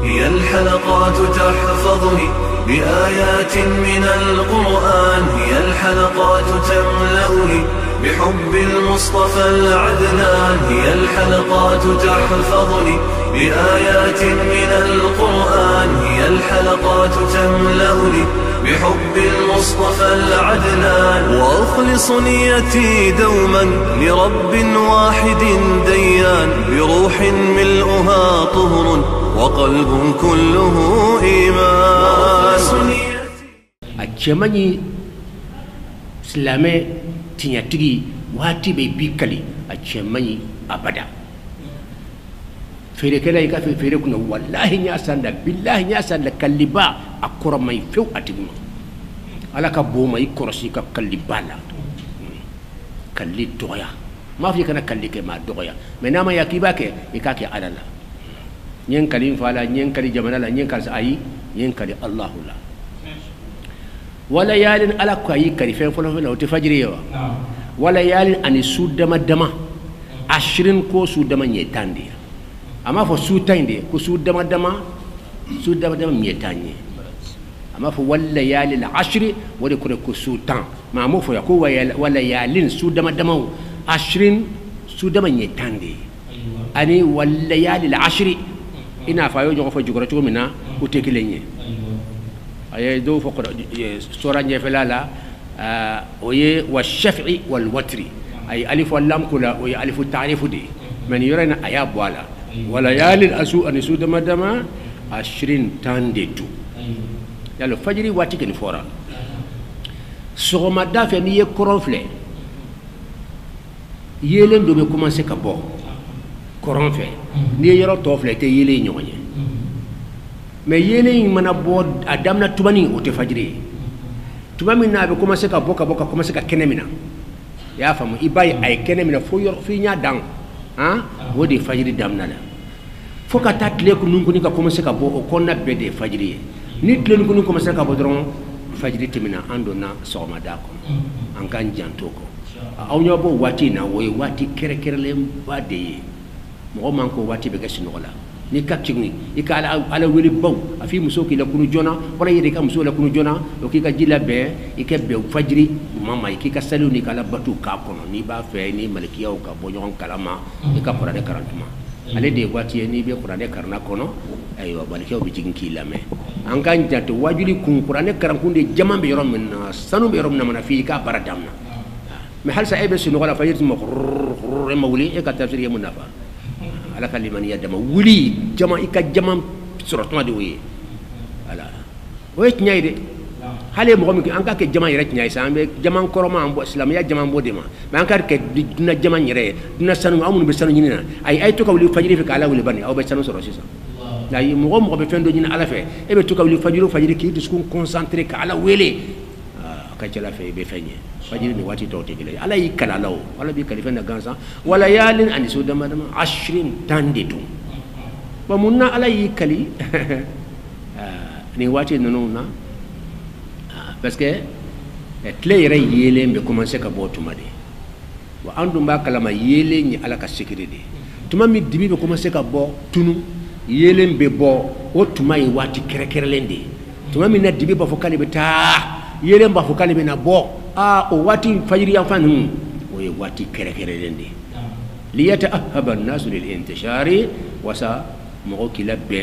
هي الحلقات تحفظني بآيات من القرآن، هي الحلقات تملأني بحب المصطفى العدنان، هي الحلقات تحفظني بآيات من القرآن، هي الحلقات تملأني بحب المصطفى العدنان. وأخلص نيتي دوما لرب واحد ديان، بروح ملؤها طهر وقلب كله إيمان. أجمعني سلامة تياتي واتي بيكالي أجمعني أبدا. فيركلا يكفي فيركنا والله نياسان بالله نياسان كاللبا أكرا ما يفيو أتيما على كبو ما يكرسي كاللبا لا كاللي دويا ما في كنا كاللي كما دويا منما يكيباك يكاكي على لا نين كالين فالا نين كالي جمالا لا نين كالس أي نين كالي الله لا ولا يالين على كاي كالي فين فلان فلان وتفجريه ولا يالين أن سود دما 20 كو سود دما نيتاندي أما فو سوتاندي كو سود دما ميتاني أما فو ولا يالي العشر ولا كره كو سوتان ما مو فو يكو ولا يالين سود دما 20 سود دما نيتاندي أني ولا يالي العشر إنا فايو جو فو جوكرا تو منا وتكليني أي دو فو سورة نيفلالا وي والشفع والوتر أي ألف واللام كلا وي ألف التعريف دي من يرينا أياب ولا وليالي الأسوء أن يسود مدما 20 تانديتو يالو فجري واتي كن فورا سوغمادا فني كورونفلي يلين دوبي كومانسي كابو كورونفلي ني يرو توفلي تي يلي نيوني مي يلي منا بو ادامنا توباني اوتي فجري توبامي نابي كومانسي كابو كومانسي كنمينا يا فامو ايباي اي كنمينا فو يور في نيا دان wodi fajiri damna la foka ta tle ko nun ko ni ka commencer ka bo o konna be de fajiri ni tle ko ni commencer ka bo dron fajiri timina ando na soma da ko an kan janto ko aw nyo bo wati na woy wati kere le ba de mo man ko wati be gashi no la ni ka tigni ika ala weli baw afi muso ki la kunu jona wala yede ka muso la kunu jona o ki ka jila be ike be fajiri mama ki ka salu ni kala batu ka kono ni ba fe ni malikiya o ka bo nyon kalama e ka pora de karantuma ale de wati ni be pora de karna kono aywa malikiya o bi jigin ki lame an kan jatu wajuli kun qur'ane karankunde jaman be yorom min sanu be yorom na mana fi ka baradamna me hal sa ebe sunu wala fajiri mo mawli e ka tafsir yemun nafa ala kalimani yadama wuli jama ika jama suratuma de wi ala o et nyayde hale mo mi an ka ke jama yere nyay sambe jama koroma ambo islam ya jama mbode ma an ka ke dina jama nyere dina sanu amun be sanu nyina ay to ka wuli fajiri fi kala wuli bani aw be sanu soro sisa la yi mo be fendo nyina ala fe e be to ka wuli fajiri ki disku concentrer ka ala wele ka jala fe be fenye fajiri ni wati to tegele ala yi kala law wala bi kalifa na gansa wala yalin an su dama 20 tanditu ba munna ala yi kali ni wati nono na parce que tle yere yele be commencer ka botu made wa andu ba kala ma yele ni ala ka sécurité tuma mi dibi be commencer ka bo tunu yele be bo o tuma yi wati kere lende tuma mi na dibi ba fokali be ta yele ba fokali be na bo o wati fajiri yan fan o ye wati kere lende liyata ahaba an-nas lil intishari wasa mo ki labbe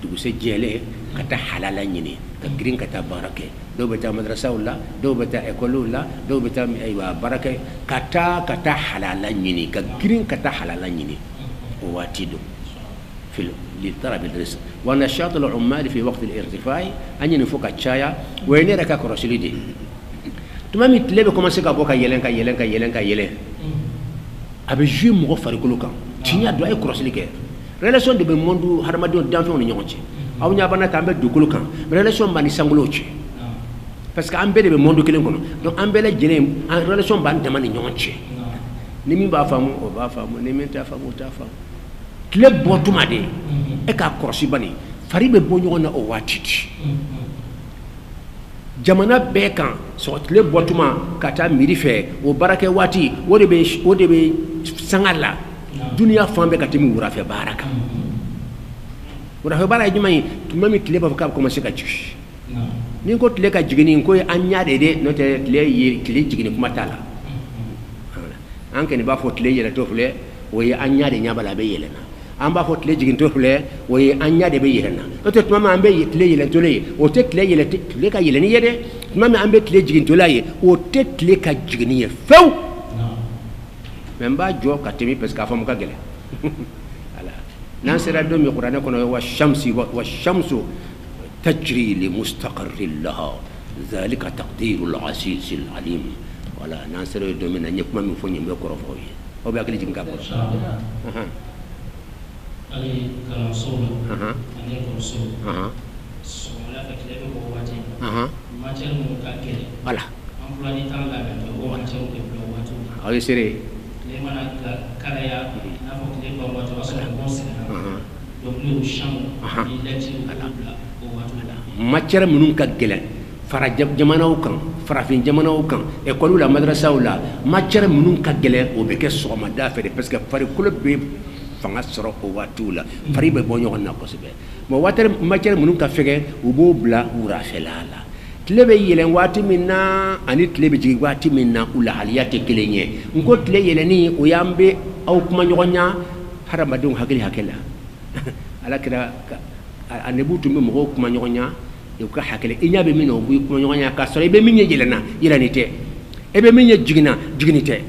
dugu se jele kata halala nyini ka green kata barake do beta madrasa wala do beta école wala do beta aywa barake kata halala nyini ka green kata halala nyini o wati do fil لطلب الرزق ونشاط العمال في وقت الارتفاع أن ينفق الشايا وين ركا كرسلي دي تمامي تلبي كما سكا بوكا يلين أبي جي مغفر كلوكا تينيا دعاء كرسلي كه relation de be mondu harmadi on danfo ni nyonche aw nya bana tambe dukulu kan relation bani sangoloche parce que ambe de be mondu kelen kono donc ambe la jene en relation ban demani nyonche ni mi ba famu o ba famu ni mi ta famu ta famu tle botuma de e ka korsi bani fari be bo nyona o watiti jamana be kan so tle botuma kata miri fe o barake wati wode be sangala dunia fambe katimi wura fe baraka ora he bara jumai tumami tile ba ka commencer ka jigi ni ko tile ka jigini ko anya de no te tile jigini kuma tala an ken ba fo tile yele to fle o ye anya de nya bala be yele na an ba fo tile jigini to fle o ye anya de be yele na no te tumama ambe tile yele to le o te tile yele tile ka yele ni yede tumama ambe tile jigini to la ye o te tile ka jigini ye few memba jo ka temi parce que fam ka gele ala nan sera do mi qur'ana kono wa shamsi wa shamsu tajri li mustaqarrin laha dhalika taqdirul aziz al alim wala nan sera do mi na ñep ma mi fo ñi me ko rofo yi o ba kali jinga ko ali kala solo ani ko solo so la fa kile ko wati ma cer mo ka kele wala emploi du temps la ben o wati o ke do wati ay sere les mana karaya na fo kile ko wati aso bon sera donc le champ il lati o wati matière munun ka gelen fara jamanaw kan farafin jamanaw kan école la madrasaw la matière munun ka gelen o be ke soma da fere parce que fari kulo be fanga soro o watu la fari be bonyo na ko sebe mo water matière munun ka fege o bo bla ura felala tlebe yelen wati minna ani tlebe jigi wati minna ula haliyate kelenye ngo tle yeleni o yambe aw kuma nyonya haramadun hakili hakela ala kira anebutu me mo kuma nyonya yo ka hakele inya be mino bu kuma nyonya ka sore be minye jelena yelanite e be minye jigina jiginite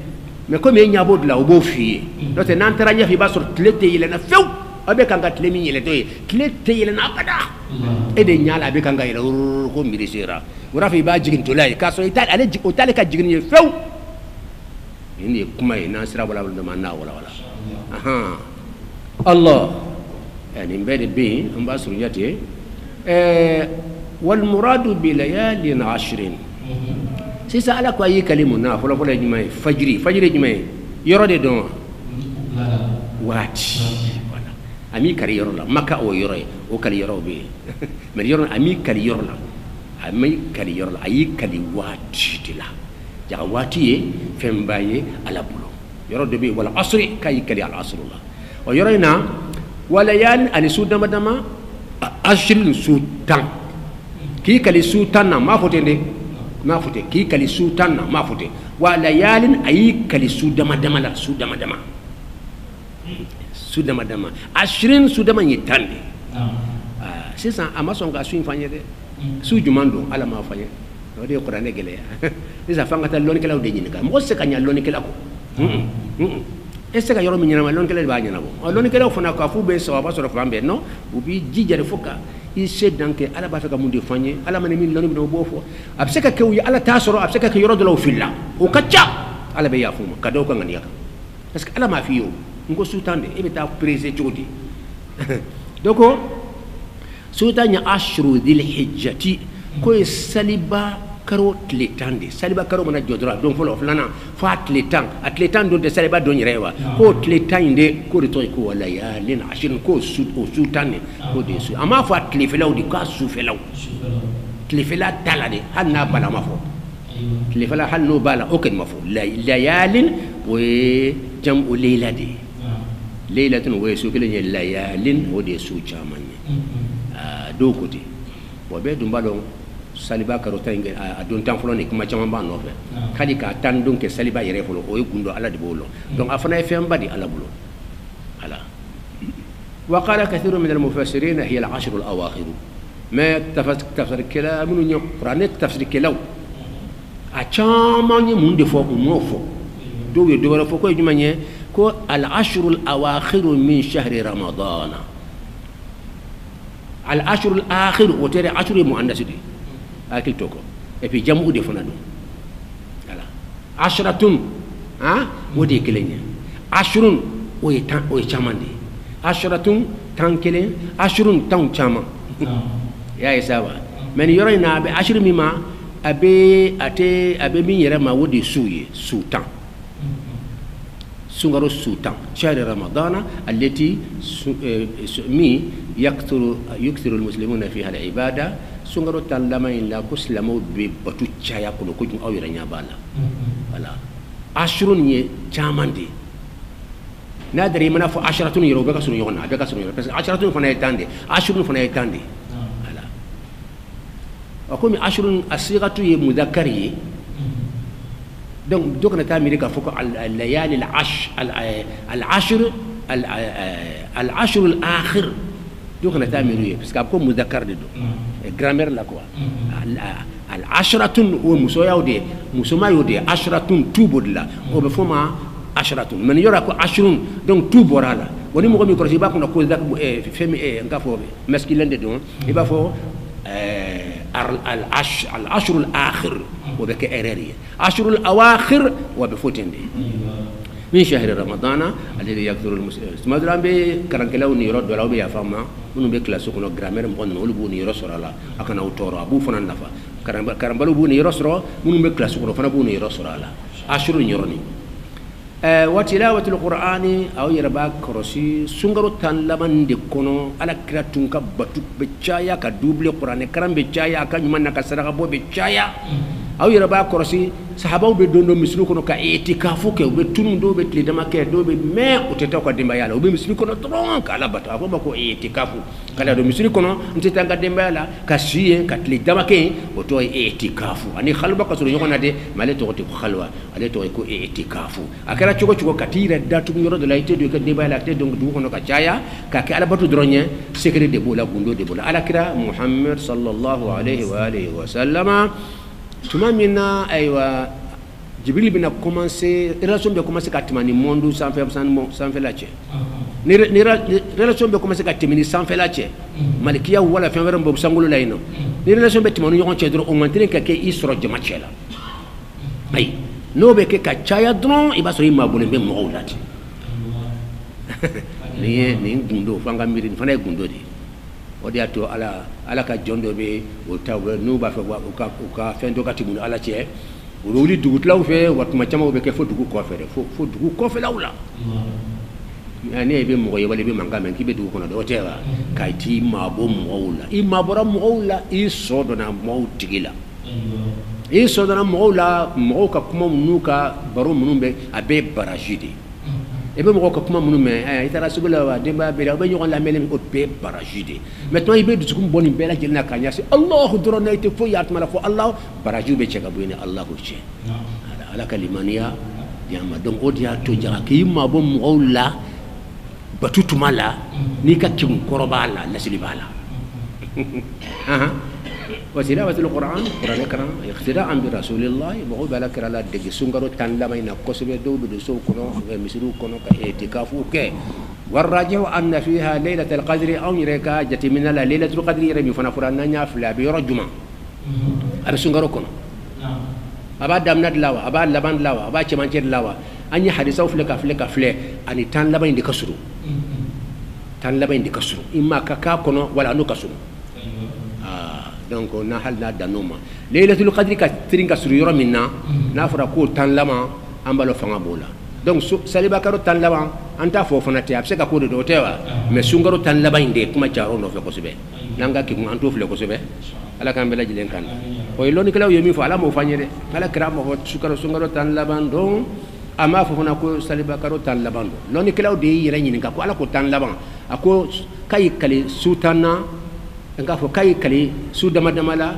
mais comme inya bod la o bo fi do te nan tara nya fi basur tlete yelena few abe kanga tle minye le toy tlete yelena abada e de nyala be kanga yela ko mirisira wora fi ba jigin to lay ka so ital ale o tale ka jigin few indi kuma ina sira wala wala manna wala wala aha Allah يعني مبادئ به هم بأسريته والمراد بليال 10 سيسألك أي كلمة فلا فلا جماعة فجري جماعة يرد دون واتي أمي كري يرلا مكة أو يرى أو كري يرى به من يرى أمي كري يرلا أي كري واتي تلا جا واتي فهم باي على بلو يرد به ولا عصري كاي كري على عصر الله ويرينا وليال أن سودا مدما أشرين سوتان كي كلي سوتان ما فوتين ما فوتين كي كلي سوتان ما فوتين وليال أي كلي سودا مدما لا سودا مدما أشرين سودا ما يتان سيسا أما سونغا سوين فاني ده سو جماندو على ما فاني ودي القرآن يقول سيسا فانغا تلوني كلا وديني كلا موسى كانيا لوني كلا كو est-ce que yoro mi nyama lon kele ba nyana bo lon kele fona ka fu be so ba so flambe no ubi jijare foka il se danke ala ba fa mundi fanye ala mane min lon do bo fo abseka ke wi ala tasoro abseka ke yoro do law filla o kacca ala be yafuma ka do ko ngani yaka parce que ala ma fi yo ngo sutande e be ta prese jodi doko sutanya ashru dhil hijjati ko saliba karo tletande saliba karo mana jodra don folo flana fa tletan don de saliba don rewa ko tletande ko to ko wala ya len ashin ko sultane ko de su ama fa tlefelaw di ka sufelaw tlefela talade hanna bala mafo tlefela hanno bala oken mafo layalin we jam'u layladi laylatun we su kelen layalin o de su chamanye do kote bo be dum balon saliba karota inge a don tan folo ne kuma chama ba no fe kadi ka tan don ke saliba yere folo o gundo ala de bolo donc afana e fem badi ala bulo ala wa qala kathirun min al mufassirin hiya al 10 al awakhir ma tafsir kalam min qur'an tafsir kelaw a chama ni mun de fo mo fo do we do fo ko jumanye ko al 10 al awakhir min shahr ramadan al 10 al akhir o tere 10 muannas di akil toko et puis jamu de fonado voilà ashratun wodi kelenya ashrun o chamande ashratun tankele ashrun tan chama ya isawa men yoro na be ashru mima abe min yere ma wodi suye sultan سنغرو السلطان شهر رمضان التي يكثر المسلمون فيها العبادة سنغرو تلما إلا كسلمو ببتوچا يقولوا كجم أو يرنيا بالا ولا عشرون يجامان دي nadari mana fo asharatun yoro be ka sunu yona be ka sunu yoro parce que asharatun fana yetande ashurun fana yetande ala akomi ashurun asigatu ye mudakkari donc dokna ta miri ka foko al layali al ashr al ashr al akhir dokna ta miri parce que ko mudakkar de do grammaire la quoi al ashratun o muso yawde muso ma yawde ashratun tubudla o be foma ashratun man yora ko ashrun donc tout borala woni mo ko mi ko ba ko ko dak femi nga fo masculine de don e ba fo al ashr al akhir o be ke erreur ashr al awakhir wa be fotende من شهر رمضان الذي يكثر المسلمين ما درام بي كرانكلاو نيرو دولاو بي فاما منو بي كلاسو كنو غرامير مون نولو بو نيرو سورالا اكنا اوتورو ابو فنان نفا كرامبالو بو نيرو سرو منو بي كلاسو كنو فنا بو نيرو سورالا اشرو نيروني وتلاوة القرآن أو يربا كروسي سونغرو تان لمن دكونو على كراتون كبتو بتشايا كدوبل القرآن كرام بتشايا كنيمان نكسرها بو بتشايا أو يربا كروسي sahabaw be dondo mislu kono ka itikafu ke be tunu do be tli dama ke do be me uteta ko dimba yalla be mislu kono tron ka la bata ko bako itikafu kala do mislu kono nteta ga dimba yalla ka siye ka tli dama ke o to itikafu ani khalba ka suru yona de male to ko khalwa ale to ko itikafu akara chugo chugo katira datu ngoro de la ite do ka dimba yalla te donc du kono ka chaya ka ke ala batu dronye secret de bola gundo de bola ala kira muhammad sallallahu alaihi wa alihi wa sallama tuma mina aywa jibril bina commencer relation be commencer ka timani monde sans faire la che ni relation be commencer ka timani sans faire la che malikiya wala fe wera mbo sangolo layno ni relation be timani yon che dro on mantene ka ke isro jama chela ay no be ke ka chaya dron iba so yima bole be mo wulati ni gundo fanga miri fana gundo di odi ato ala ka jondo be o taw no ba fa ka fendo ka timu ala che o wuli dugut law fe wat ma chama be ke fo dugu ko fe fo dugu ko fe lawla ani be mo wala be manga men ki be dugu ko do tewa kay ti ma bo mo wala i ma bora mo wala i sodo na mo tigila i sodo na mo wala mo ka kuma munuka baro munumbe abe barajidi ebe mo ko kuma munu me itara sugula wa demba be be nyon la mele o be barajide maintenant ibe du kum boni be la jelna kanya si allah durana ite fo yat mala fo allah baraju be chega bu ni allah ko che ala kalimaniya yama donc o dia to jara ki ma bo mo wala batutu mala ni ka kim korobala la silibala وتلاوة القرآن قرآن الكريم اقتداء برسول الله بقول بالك على دق سونغرو تنلما إن قصبة دو بدسو كنو مسلو كنو كاعتكافو كه والراجع أن فيها ليلة القدر أو يركا جت من ليلة القدر يرمي فنفرنا نافلا بيرجما أبي سونغرو كنو أبا دامنا دلاوا أبا لبان دلاوا أبا كمانشر دلاوا أني حديثه فلك أني تنلما إن دكسرو تنلما إن دكسرو إما كاكا كنو ولا نو كسرو donc na hal na danoma laylatul qadri ka tringa sur yoro minna na fara ko tan lama ambalo fanga bola donc saliba karo tan lama anta fo fana te abse ka ko do tewa mais sungaro tan laba inde kuma jaro no fe ko sebe nanga ki mu anto fle ko sebe ala kan bela jilen kan o loni kala yomi fo ala mo fanyede ala kram mo sungaro tan laban don ama fo fana ko saliba karo tan laban loni kala de yire nyin ka ko ala ko tan laban ako kay kale sutana nga fo kay kali su dama la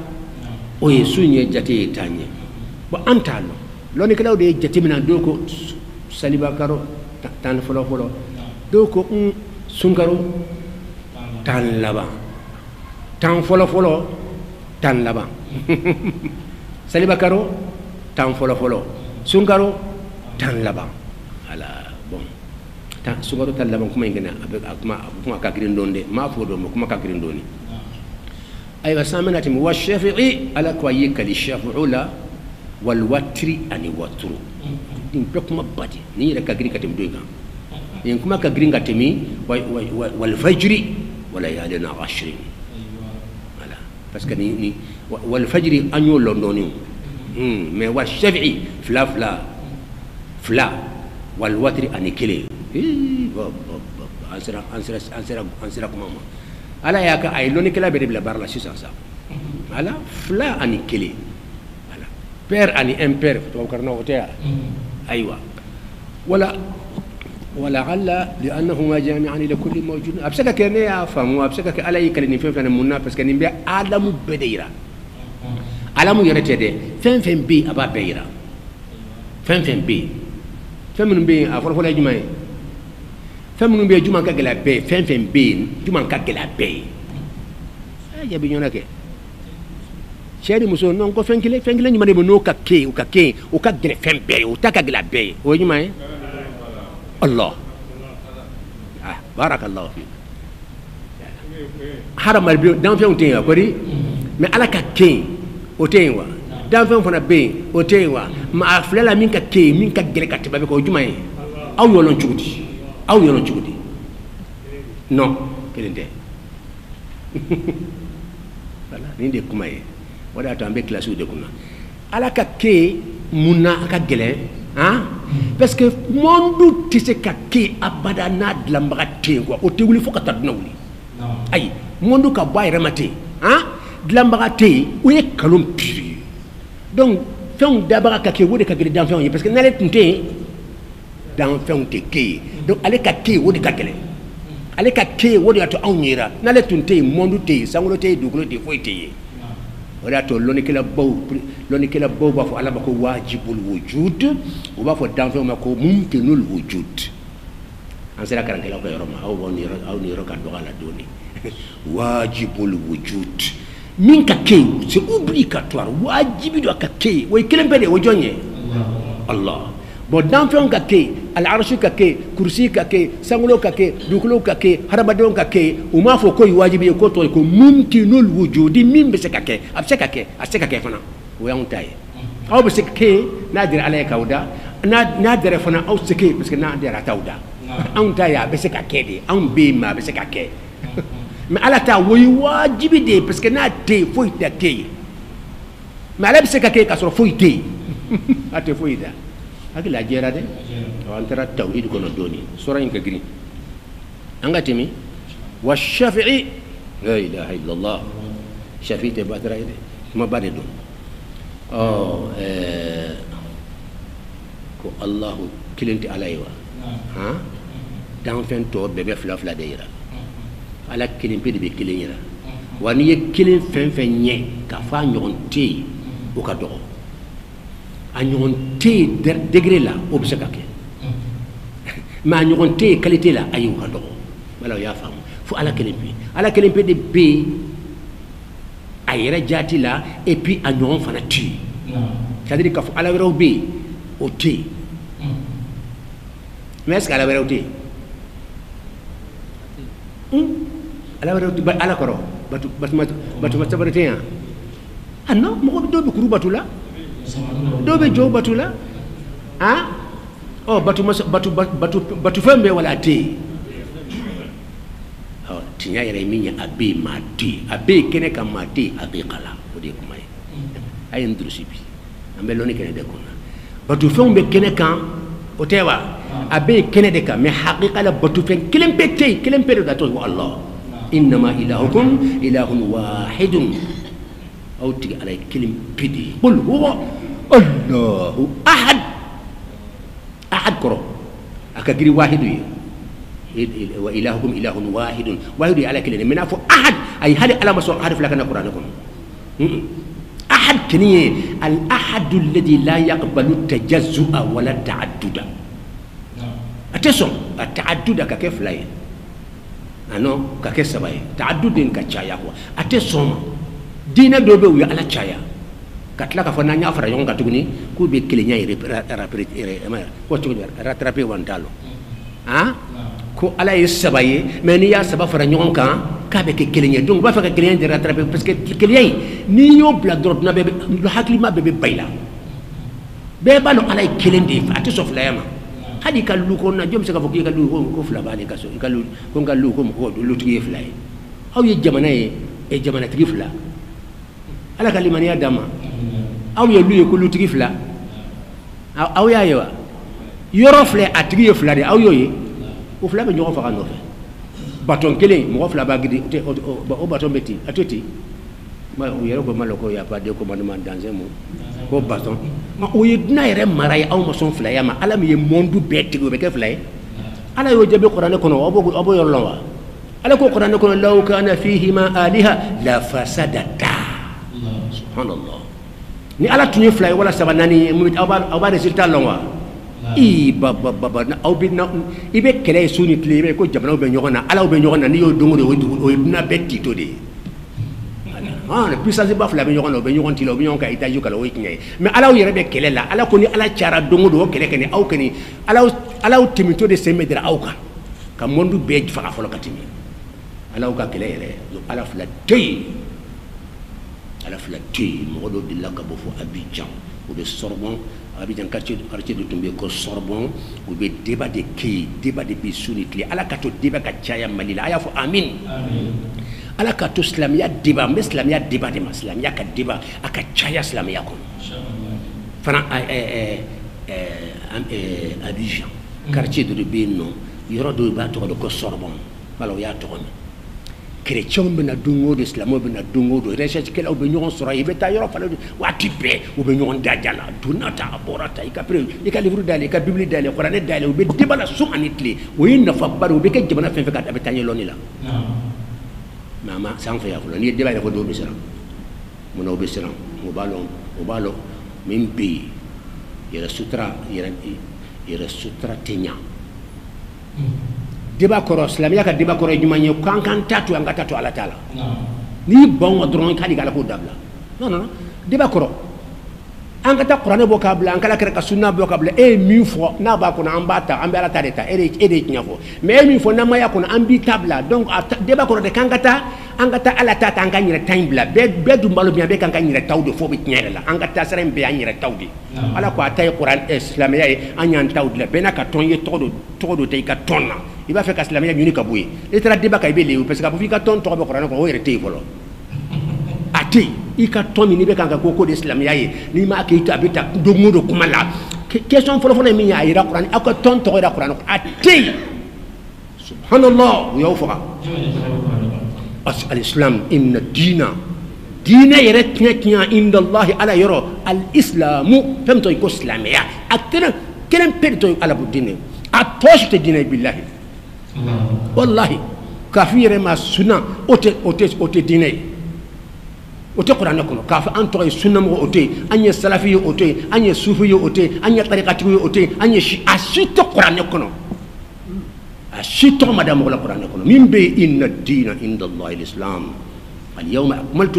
o ye sunye jate tanye bo antalo loni kala de jate mina do ko saliba karo tan folo do ko sungaro tan laba tan folo tan laba saliba karo tan folo sungaro tan laba ala bon tan sungaro tan laba kuma ngena kuma ka girin donde ma fo do kuma ka girin doni أيوة سامناتهم والشافعي على كويك للشافع لا والوتر أني وتر إن بكم بدي نيرك كغرين كتم دوينا إن كما كغرين كتمي والفجر وليالي عشرين voilà parce que ni والفجر أنيو لندني mais والشافعي فلا والوتر أني كلي أنسرا كماما ala ya ka ay loni kala be la barla sisa sa ala fla ani kele ala père ani impair to karno hotea aywa wala ولعل لأنهما جامعان لكل موجود أبسك كني أفهم أبسك كألا يكلني فين منا بس كني بيا عالم بديرا عالم يرتدي فين بي أبا بيرا فين بي فين من بي أفرح ولا جماعي فين من بي جماعة كجلا بي فين بي جماعة كجلا بي يا بيجونا كي شادي مسون نون كو فين كله جماعة بنو ككي وكجلا فين بي وتكجلا بي وجماعي الله بارك الله فيك حرام البيو دام فيهم تين كوري ما على كين وتين دام فيهم فنا بين وتين ما أفلا مين كين مين كجل كتبا بكو جماعي أو يلون شودي نو كلنده voilà ni de kuma ye wada to ambe classe de kuma ala ka ke muna ka gele hein parce que mondu tise ka ke abada na dlambaga tengo o te wuli fokata na wuli ay mondu ka bay remate hein dlambaga te o ye kalom piri donc fen dabara ka ke wodi ka gele dan fen parce que nale tunte dan fen te ke donc ale ka ke wodi ka gele ale ka ke wodi ato awnyira nale tunte mondu te sangulo te dugulo te foite wala to loni kila baw ba fo ala bako wajibul wujud o ba fo danfo mako mumkinul wujud an sera karan kala ko yoroma aw ni ro ka do ala doni wajibul wujud min ka ke c'est obligatoire wajibi do ka ke way kelembe de wojonye Allah bo danfo ka ke al arshi ka ke kursi ka ke sangulo ka ke dukulo ka ke harabadon ka ke o ma fo ko wajibi ko to ko mumkinul wujudi min be se ka ke aseka ke fana o yan tay aw be se ke nadir alayka wada nadir fana aw se ke parce que nadir tawda an tay be se ka ke de an be ma be se ka ke mais ala ta woy wajibi de parce que na te fo ita ke mais ala be se ka ke ka so fo ite ate fo ida akila jera de antara tawhid kono doni sura inka gri anga timi wa shafi'i la ilaha illa allah shafi'i te badra ide ma bade do ko allah kilinti alaywa ha dan fen to bebe fla de ira ala kilin pe de be kilin ira wani ye kilin fen nye ka fa nyon te o ka do a nyon te degré la obsakake ma ñogon te qualité la ayu ka do wala ya fam fu ala kelimpe de be ayira jati la et puis a ñogon fana tu c'est à dire ka fu ala wero be o te mais est-ce que ala wero te ala wero te ala koro batu tabarete ya ah non mo do be kuru batula do be jo batula ah oh batu fembe wala te oh tinya yere minya abe mati abe kene ka mati aqiqala odi kuma ay ndrusibi ambe loni kene de kona batu fembe kene kan otewa abe kene de ka me haqiqala batu fen kelempe de dato Allah inma ilahukum ilahun wahidun aw ti ala kelimpidi qul huwa Allahu ahad كرو أكجري واحد وإلهكم إله واحد واحد على كلمة من أفو أحد أي هذا على مسؤول عارف لك أنا قرآنكم أحد كنيه الأحد الذي لا يقبل التجزؤ ولا التعدد أتسون التعدد كيف لا أنا كيف سباي تعدد كشايا هو أتسون دينا دوبه ويا على شايا katla ka fana nya fara yon katuguni ku be kilinya rattraper wantalo ha ko ala yesabaye mais ni ya saba fara nyon kan ka be kilinya donc ba fa ka kilinya de rattraper parce que kilinya ni yo bla drop na be lo haklima be bayla be ba no ala kilindi ati sof la yama hadi kallu ko na jom se ka foki kallu ko fla ba le kaso kallu ko kallu ko ko lu tigi fla aw ye jamana e jamana tigi fla ala kalimani adama aw ye lu ye ko lutigi fla aw ya yewa yoro fle atigi ye fla de aw yo ye o fla be ñoko fa no fe baton kele mo fla ba gidi o baton beti atoti ma o yero ko maloko ya pas de commandement dans un mot ko baton ma o ye na yere maray aw ma son fla ya ma ala mi ye mondu beti go be ke fla ala yo jabe qur'an kono abo yorlo wa ala ko qur'an kono law kana fihima aliha la fasadata subhanallah ni ala tunye fly wala sabanani mu aba resultat longwa i baba aw bi na ibe kele suni tlebe ko jamana be nyogona ala be nyogona ni yo dongo o na betti to de ana puissance ba fla be nyogona be nyogon tilo be nyon ka itaji kala o kinye mais ala yere be kele la ala ko ni ala cara dongo do kele kene aw kene ala timito de se medra aw ka mondu be fa fa katimi ala ka kele yere ala fla tey mo do dilla ka bo fo Abidjan ou de Sorbonne Abidjan quartier de tomber ko Sorbonne ou be débat de bisunitli ala ka to débat ka chaya malila aya fo amin ala ka to islamia débat mais islamia débat de islamia ka débat aka chaya islamia ko fana Abidjan quartier de Beno yoro do ba to ko Sorbonne balo ya to chrétien bena dungo de islam bena dungo de recherche kala be ñon sura ibe ta yoro fala wati be o be ñon dajala dunata aborata ikapre ikalivrou dale ka bible dale qur'an dale o be debala sumanitli o yinna fa baru be ke jibana fen fekat abe tanye loni la mama sang fa ya ko ni debala ko do be sera mo no be sera mo balo min bi yera sutra tenya débat koro islamia ka débat koro jumanye kan tatu anga tatu ala taala ni bon dron kali gala ko dabla non débat koro anga ta qur'an bo kabla anga la ka sunna bo kabla mi fo na ba ko na ambata ambe ala tareta ede nyafo mais mi fo na maya ko na ambi tabla donc débat koro de kangata anga ta ala tata anga nyire timbla be du mbalo bien be kan nyire tawde fo be nyere la anga ta sere be nyire tawde ala ko atay qur'an islamia anyan tawde la benaka ton ye todo tay ka tonna il va faire que islamia nyuni ka buye et tra débat kay be lew parce que bu fi ka ton to be qur'an ko were tay folo ati ika ton ni be kan ka ko de islamia ni ma ke ita bita do ngodo kuma la question folo mi ya ira qur'an aka ton to ira qur'an ati subhanallah wa yawfa الإسلام إن الدين يرتني عند الله على يرى الإسلام فهمتوا يكون إسلامية أكثر كلام بيرتوا على الدين أتوش الدين بالله والله كافير ما سنة أوتي دين أوتي قرآن كله كاف أنتوا السنة مو أوتي أني السلفي أوتي أني الصوفي أوتي أني الطريقة أوتي أني أشيت قرآن كله أشيت مدام ولا قرآن كله من بي إن الدين عند الله الإسلام اليوم أكملت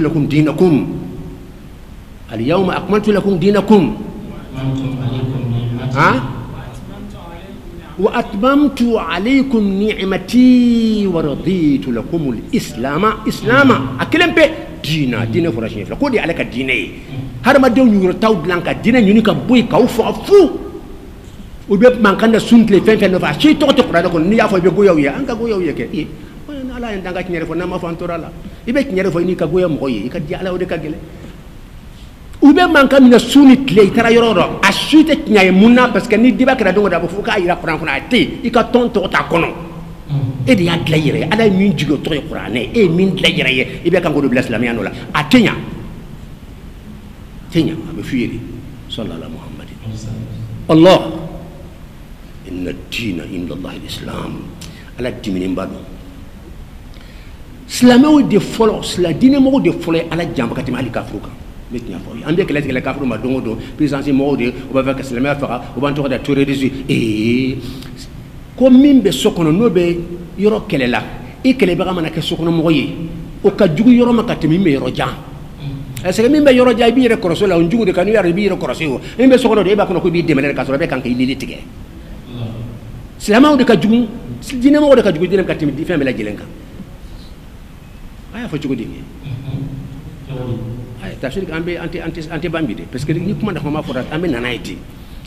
لكم دينكم وأتممت عليكم نعمتي ورضيت لكم الإسلام أكلم بي دين فراشين فلا كودي عليك ديني هذا ما دون يرتاو بلانكا دين يونيكا بوي كاوفو ou bien mankanda suntle fen no fa ci to qur'an ko ni ya fo be goyaw ya an ka goyaw ya ke ala en danga ci ñere fo na ma fantora la ibe ci ñere fo ni ka goyaw mo yi ka di ala o de ka gele ou bien mankam na sunit le tara yororo a suite ci ñay munna parce que ni diba kra do da fu ka ira qur'an ko na te ika ton to ta kono e di yad la yere ala min jigo to qur'an e min la yere ibe kan go do islamiano la atenya abe fiiri sallallahu alaihi muhammadin allah إن الدين عند الله الإسلام على الدين بادو سلامه دي فولو سلا دين مو دي فولو على جامب كاتم علي كافروكا متنيا فوي ام بيك لا كافرو ما دونغو دو بيزانسي مو دي او با فك سلامه فقا او با نتو دا توري دي كوم مين بي سوكونو نو بي يورو كللا اي كلي بغا مانا كسوكونو مو يي او كا جوغو يورو ما كاتم مي يورو جان est-ce que min be yoro jay bi rekoroso la njugu de kanu yar bi rekoroso min be sokono de ba kono ko bi demele ka so be kan kay lili tige silama de ka jugu dine mo de ka jugu dine ka timi di fembe la jelenka aya fa jugu dingi ay tafsir ambe anti bambide parce que ni kuma da ma forat ambe nanaiti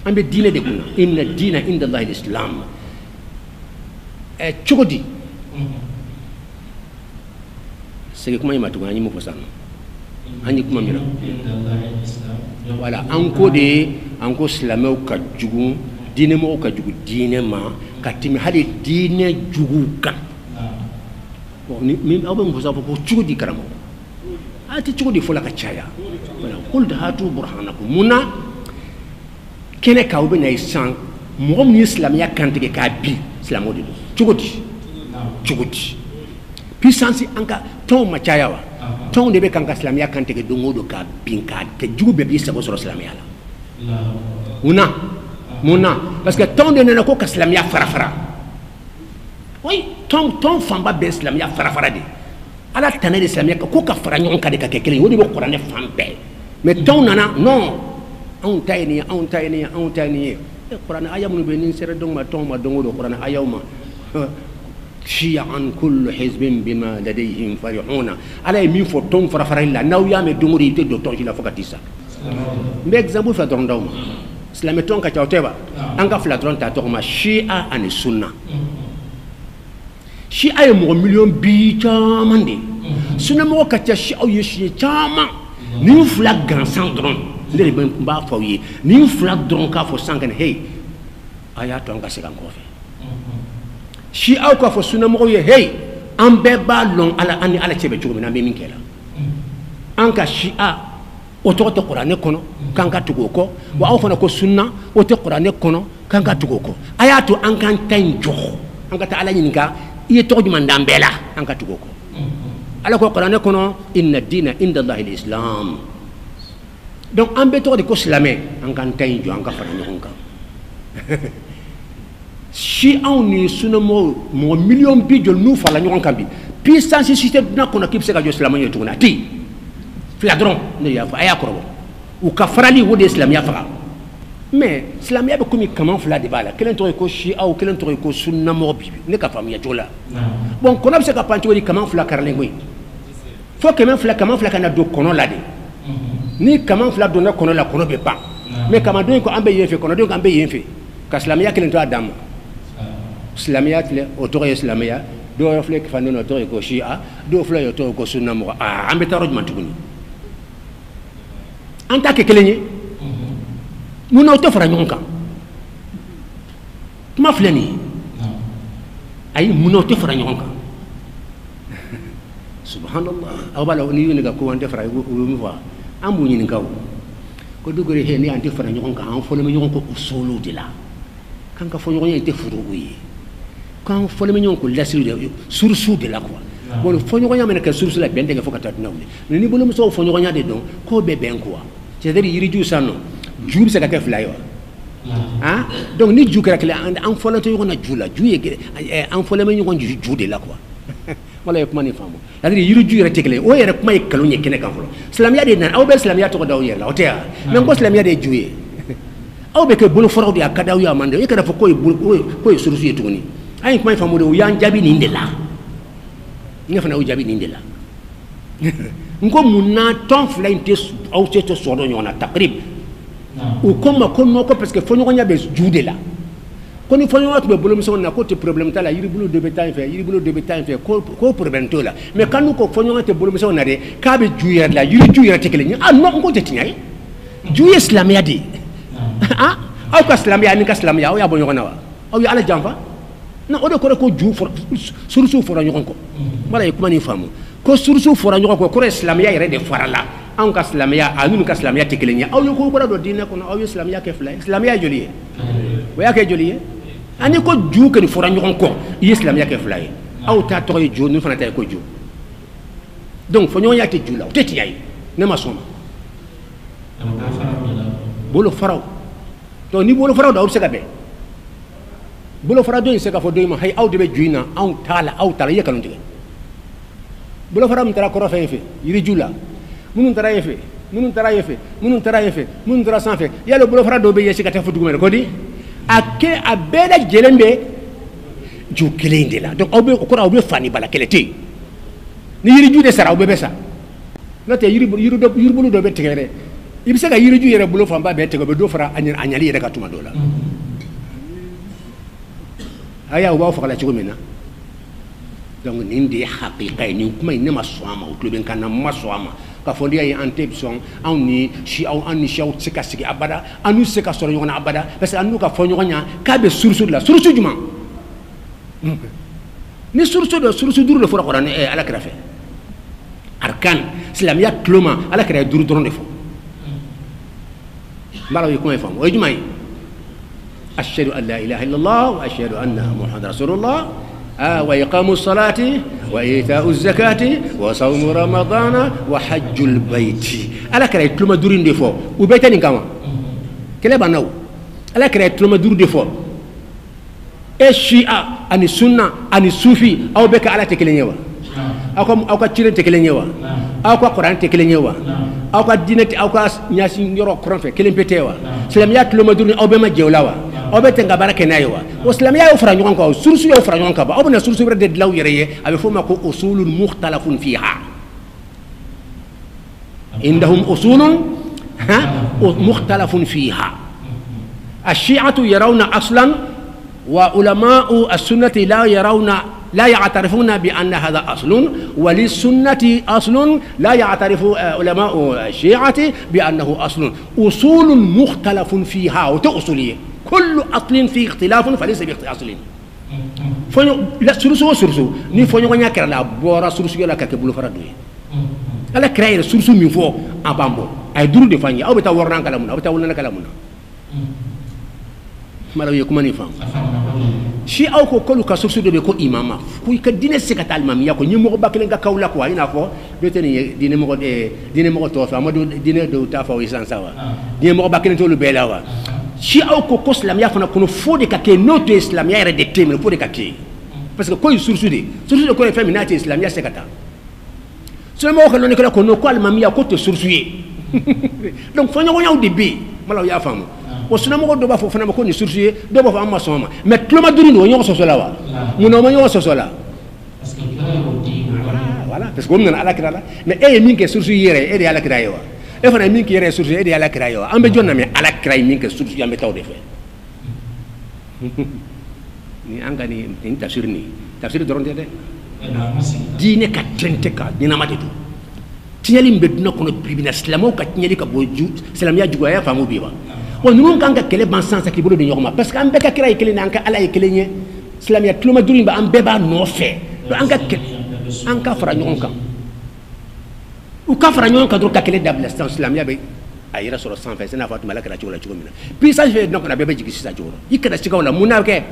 ambe dine de kuna inna dina inda allah alislam e chugodi c'est kuma yima tuga ni mo fosano ani kuma mira voilà anko silama ka jugu dine mo ka jugu dine ma katimi hali dine jugu kan bon mi awbe mo safa ko jugu di karamo ati jugu di fola ka chaya wala qul hatu burhanakum muna kene ka awbe nay san mo ni islam ya kan tege ka bi silamɛw de don cogo di puissance an ka tɔnw ma caya wa tɔnw de bɛ kan ka silamɛya kan tigɛ don o don ka bin ka kɛ jugu bɛɛ b'i sago sɔrɔ silamɛya la munna parce que tɔnw de nana ko ka silamɛya fara oui tɔn fanba bɛɛ silamɛya fara de ala tana de silamɛya ko ka fara ɲɔgɔn kan de ka kɛ kelen o de bɛ kuranɛ fan bɛɛ mais tɔnw nana non anw ta ye nin ye anw ta ye nin ye anw ta ye nin ye kuranɛ aya minnu bɛ ni sera dɔn ma tɔnw ma don o don kuranɛ ayaw ma شيعا كل حزب بما لديهم فرحون على يمين فوتون فرفرين لا ناو يامي دونغوري تي دو تونجي لا فوكاتيسا مي اكزامبل فاتون داوما سلامتون كاتاوتيبا انغا فلاترون تاتوما شيعا ان السنه شيعا يمو مليون بي تاماندي سنه مو كاتيا شيعا يشي تاما ني فلاغ غان ساندرون ndere ba fawye ni flag dron ka fo sangan hey aya to nga sekan ko fe shi aw ko fo sunna mo ye hey an be ba lon ala ani ala chebe chugo na be min kela an ka shi a o to qur'ane kono kan ka tugo ko wa aw fana ko sunna o to qur'ane kono kan ka tugo ko aya to an kan tan jo an ka ta ala nyinga iye to juma ndambela an ka tugo ko ala ko qur'ane kono inna dina inda allahi alislam donc an be to de ko islamé an kan tan jo an ka fana ñon kan si on ni sunna mo million bi jol nu fa la ñon kan bi puissance système na ko na kip se ka jo islamé yo tuguna ti fladron ne ya fa aya ko ou ka farali wo de islamé ya fa mais islamé be komi comment fla de bala kelen to ko shi au kelen to ko sunna mo bi ne ka famiya jola bon kono be se ka panti wo di comment fla karle ngoy faut que même fla comment fla kana do kono la de ni comment fla do na kono la kono be pas mais comment do ko ambe yefe kono do ko ambe yefe ka islamé kelen to adam islamiyat le autorité islamia do refle ke fande no to ko shia do fle to ko sunna mo ambe taroj man tuguni anta ke kelenye mu no to fara ñonka ma fleni ay mu no to fara ñonka subhanallah aw bala ni yuni ga ko wonde fara mu fa ambu ñini ngaw ko dugore he ni anti fara ñonka an fo le ñonko usulu dila kan ka fo ñonko te furu wi quand faut le mignon ko lasiri source de la quoi bon fo ñogo ñamene ka source la bende nga fo kata nawle ni bolo muso fo ñogo ñade don ko be ben quoi c'est-à-dire yiri ju sanno jur se ka ke flayo hein donc ni ju kra kala an fo la to yona jula ju ye an fo le mignon ju de la quoi wala e kuma ni famo c'est-à-dire yiri ju rete kele o yere kuma e kalu nye kene kan fo islamia de nan aw be islamia to daw yella o te men ko islamia de juye aw be ke bolo foro de akadaw ya mande e kada fo ko e source ye tuguni ay kuma famu de yan jabi ni ndela ngafana o jabi ni ndela ngo munna ton flainte au teto sodo nyona takrib o comme ko no ko parce que fo nyonya be jude la ko ni fo nyonya to be bolom so na ko te problème ta la yiri bulu de betan fe ko problème to la mais kanu ko fo nyonya te bolom so na de ka be juyer la yiri juyer te kele ni no ngo te tinyai juye islamia di ah au ka islamia ni ka islamia o ya bo nyona wa au ya ala jamfa na o de ko ju sursu fora ñon ko wala kuma ni famu ko sursu fora ñon ko islamia yere de farala an ka islamia anun ka islamia tekelenya aw ko ko do dina ko aw islamia ke fla islamia joliye waya ke joliye ani ko ju ke fora ñon ko islamia ke fla aw ta to ju nu fana ta ko ju donc fo ñon ya te ju la te ti ay ne ma soma bolo faraw to ni bolo faraw da o se ka be bolo fara do se ka fo do ma hay aw de be juina aw tala ye kalon tige bolo fara mtara ko rafa yefe yiri jula munun tara yefe munun tara sanfe yalo bolo fara do be yesi ka ta fudu ko di ake abeda jelembe ju kelende la donc aw be fani bala kelete ni yiri jude sara aw be besa note yiri bolo do be tigere ibisa ka yiri ju yere bolo famba be tego be do fara anyali yere ka tuma dola aya wa fa la chugumina donc nindi haqiqa ni kuma ni maswama o club kan na maswama ka fondi ay antepson on ni shi on ni shi o tsika sigi abada anu se ka soro yona abada parce que anu ka fonyo nya ka be sursu la sursu juma ni sursu duru le fora qur'an e ala krafe arkan islamia kloma ala kra duru dron defo mbalo yi kuma fam o juma yi ashhadu an la ilaha illallah wa ashhadu anna muhammadan rasulullah وإقام الصلاة وإيتاء الزكاة وصوم رمضان وحج البيت على كره تلما دورين ديفو وبيتني كما كلا بناو على كره تلما دور ديفو الشيعة أن السنة أن الصوفي أو بك على تكلنيوا أو كتير تكلنيوا أو كقرآن تكلنيوا أو كدينة أو كنياسين يرو قرآن في كلم بتيوا سلاميات تلما دورين أو بما جولاوا أو بتنجا بارك نايوا وسلام يا أفراد يوم كاو سورسو يا أفراد يوم كابا أو بنا سورسو برد دلاو يريه أبي فما كو أصول مختلف فيها عندهم أصول مختلف فيها الشيعة يرون أصلا وعلماء السنة لا يعترفون بأن هذا أصل وللسنة أصل لا يعترف علماء الشيعة بأنه أصل أصول مختلف فيها وتأصلية كل أصل فيه اختلاف فليس باصل فنو لا سورسو ني فنو غنيا كرا لا بورا سورسو لا كبلو فرادوي ala créer source min fo abambo ay duru de fanya aw beta wornan kala mun aw beta wonna kala mun mala yo kuma ni fam shi aw ko kolu ka source de be ko imama ku ka dine se ka talmam ya ko nyimo bakle nga kawla ko ina fo beteni dine mo to fa amadu dine do ta fa wisan sawa dine mo bakle to lu belawa shi aw ko islam ya fana kono fode ka ke noto islam ya re de teme fode ka ke parce que ko source de ko feminati islam ya se kata seulement ko non ko no ko almamia ko to source donc fo nyago nyaw de bi mala ya famu o suna mo do ba fo fana ko ni source do ba fa amma soma mais to ma duri no nyago sosola wa muno ma nyago sosola parce que voilà parce que on na ala kira mais e min ke source yere e de ala kira yo e fana min ke yere source e de ala kira yo ambe jonna me ala kira min ke source ya me taw de fe ni anga ni tafsir doronde de diine ka tente ka dina mate do tinyali mbeduna kono bibina islamo ka tinyali ka boju islamia jugo ya famu biwa won nun kan ka kele ban sansa ki bolo de nyoma parce que ambe ka kira ikele nan ka ala ikele nye islamia tluma durimba ambe ba no fe do an ka fara nyon kan u ka fara nyon kan do ka kele dabla islamia be ayira soro sans fait na fatuma la kala ci wala ci gomina puis ça fait donc na bebe jigi sa joro ikada ci kawla munarke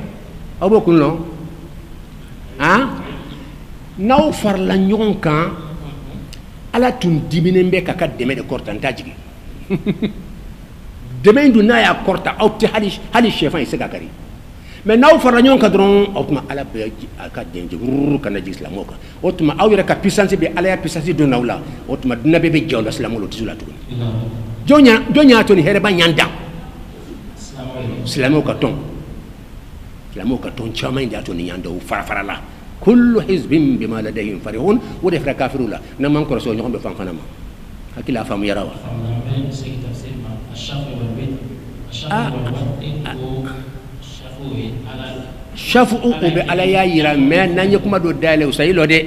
abo kunno hein naw farla ñon kan ala tun dibine be kaka deme de kortanta jigi deme ndu na ya korta awti hali chefan isaka kari mais naw farla ñon ka dron awtuma ala be aka denje ruru kana jigi islamoka awtuma awira ka puissance be ala ya puissance do nawla awtuma dina be be jawla islamulo tizula to jonya to ni hereba nyanda islamoka ton chama inda to ni nyanda u farafara la كل حزب بما لديهم فرحون ودفر كافرون لا نمان كرسو نيوم بفان فنما هكلا فام يراوا شافو او be ala ya yira men nanye kuma do dale usay lo de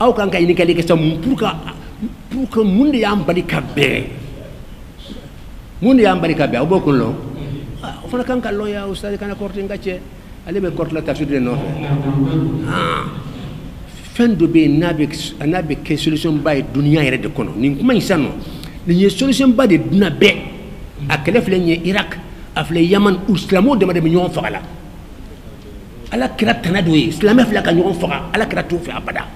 aw kan kay ni kali ke sam pour que munde yam bali kabbe aw bokun lo fana kan ka lo ya usay kana korti ngache ale be korte la tafsir de no fin de be nabe ke solution bay dunia yere de kono ni kuma insano ni solution ba de duna be akele fle ni Iraq afle Yaman islamo de madame nyon fagala ala kira tanado islamé fla ka nyon faga ala kira to fi abada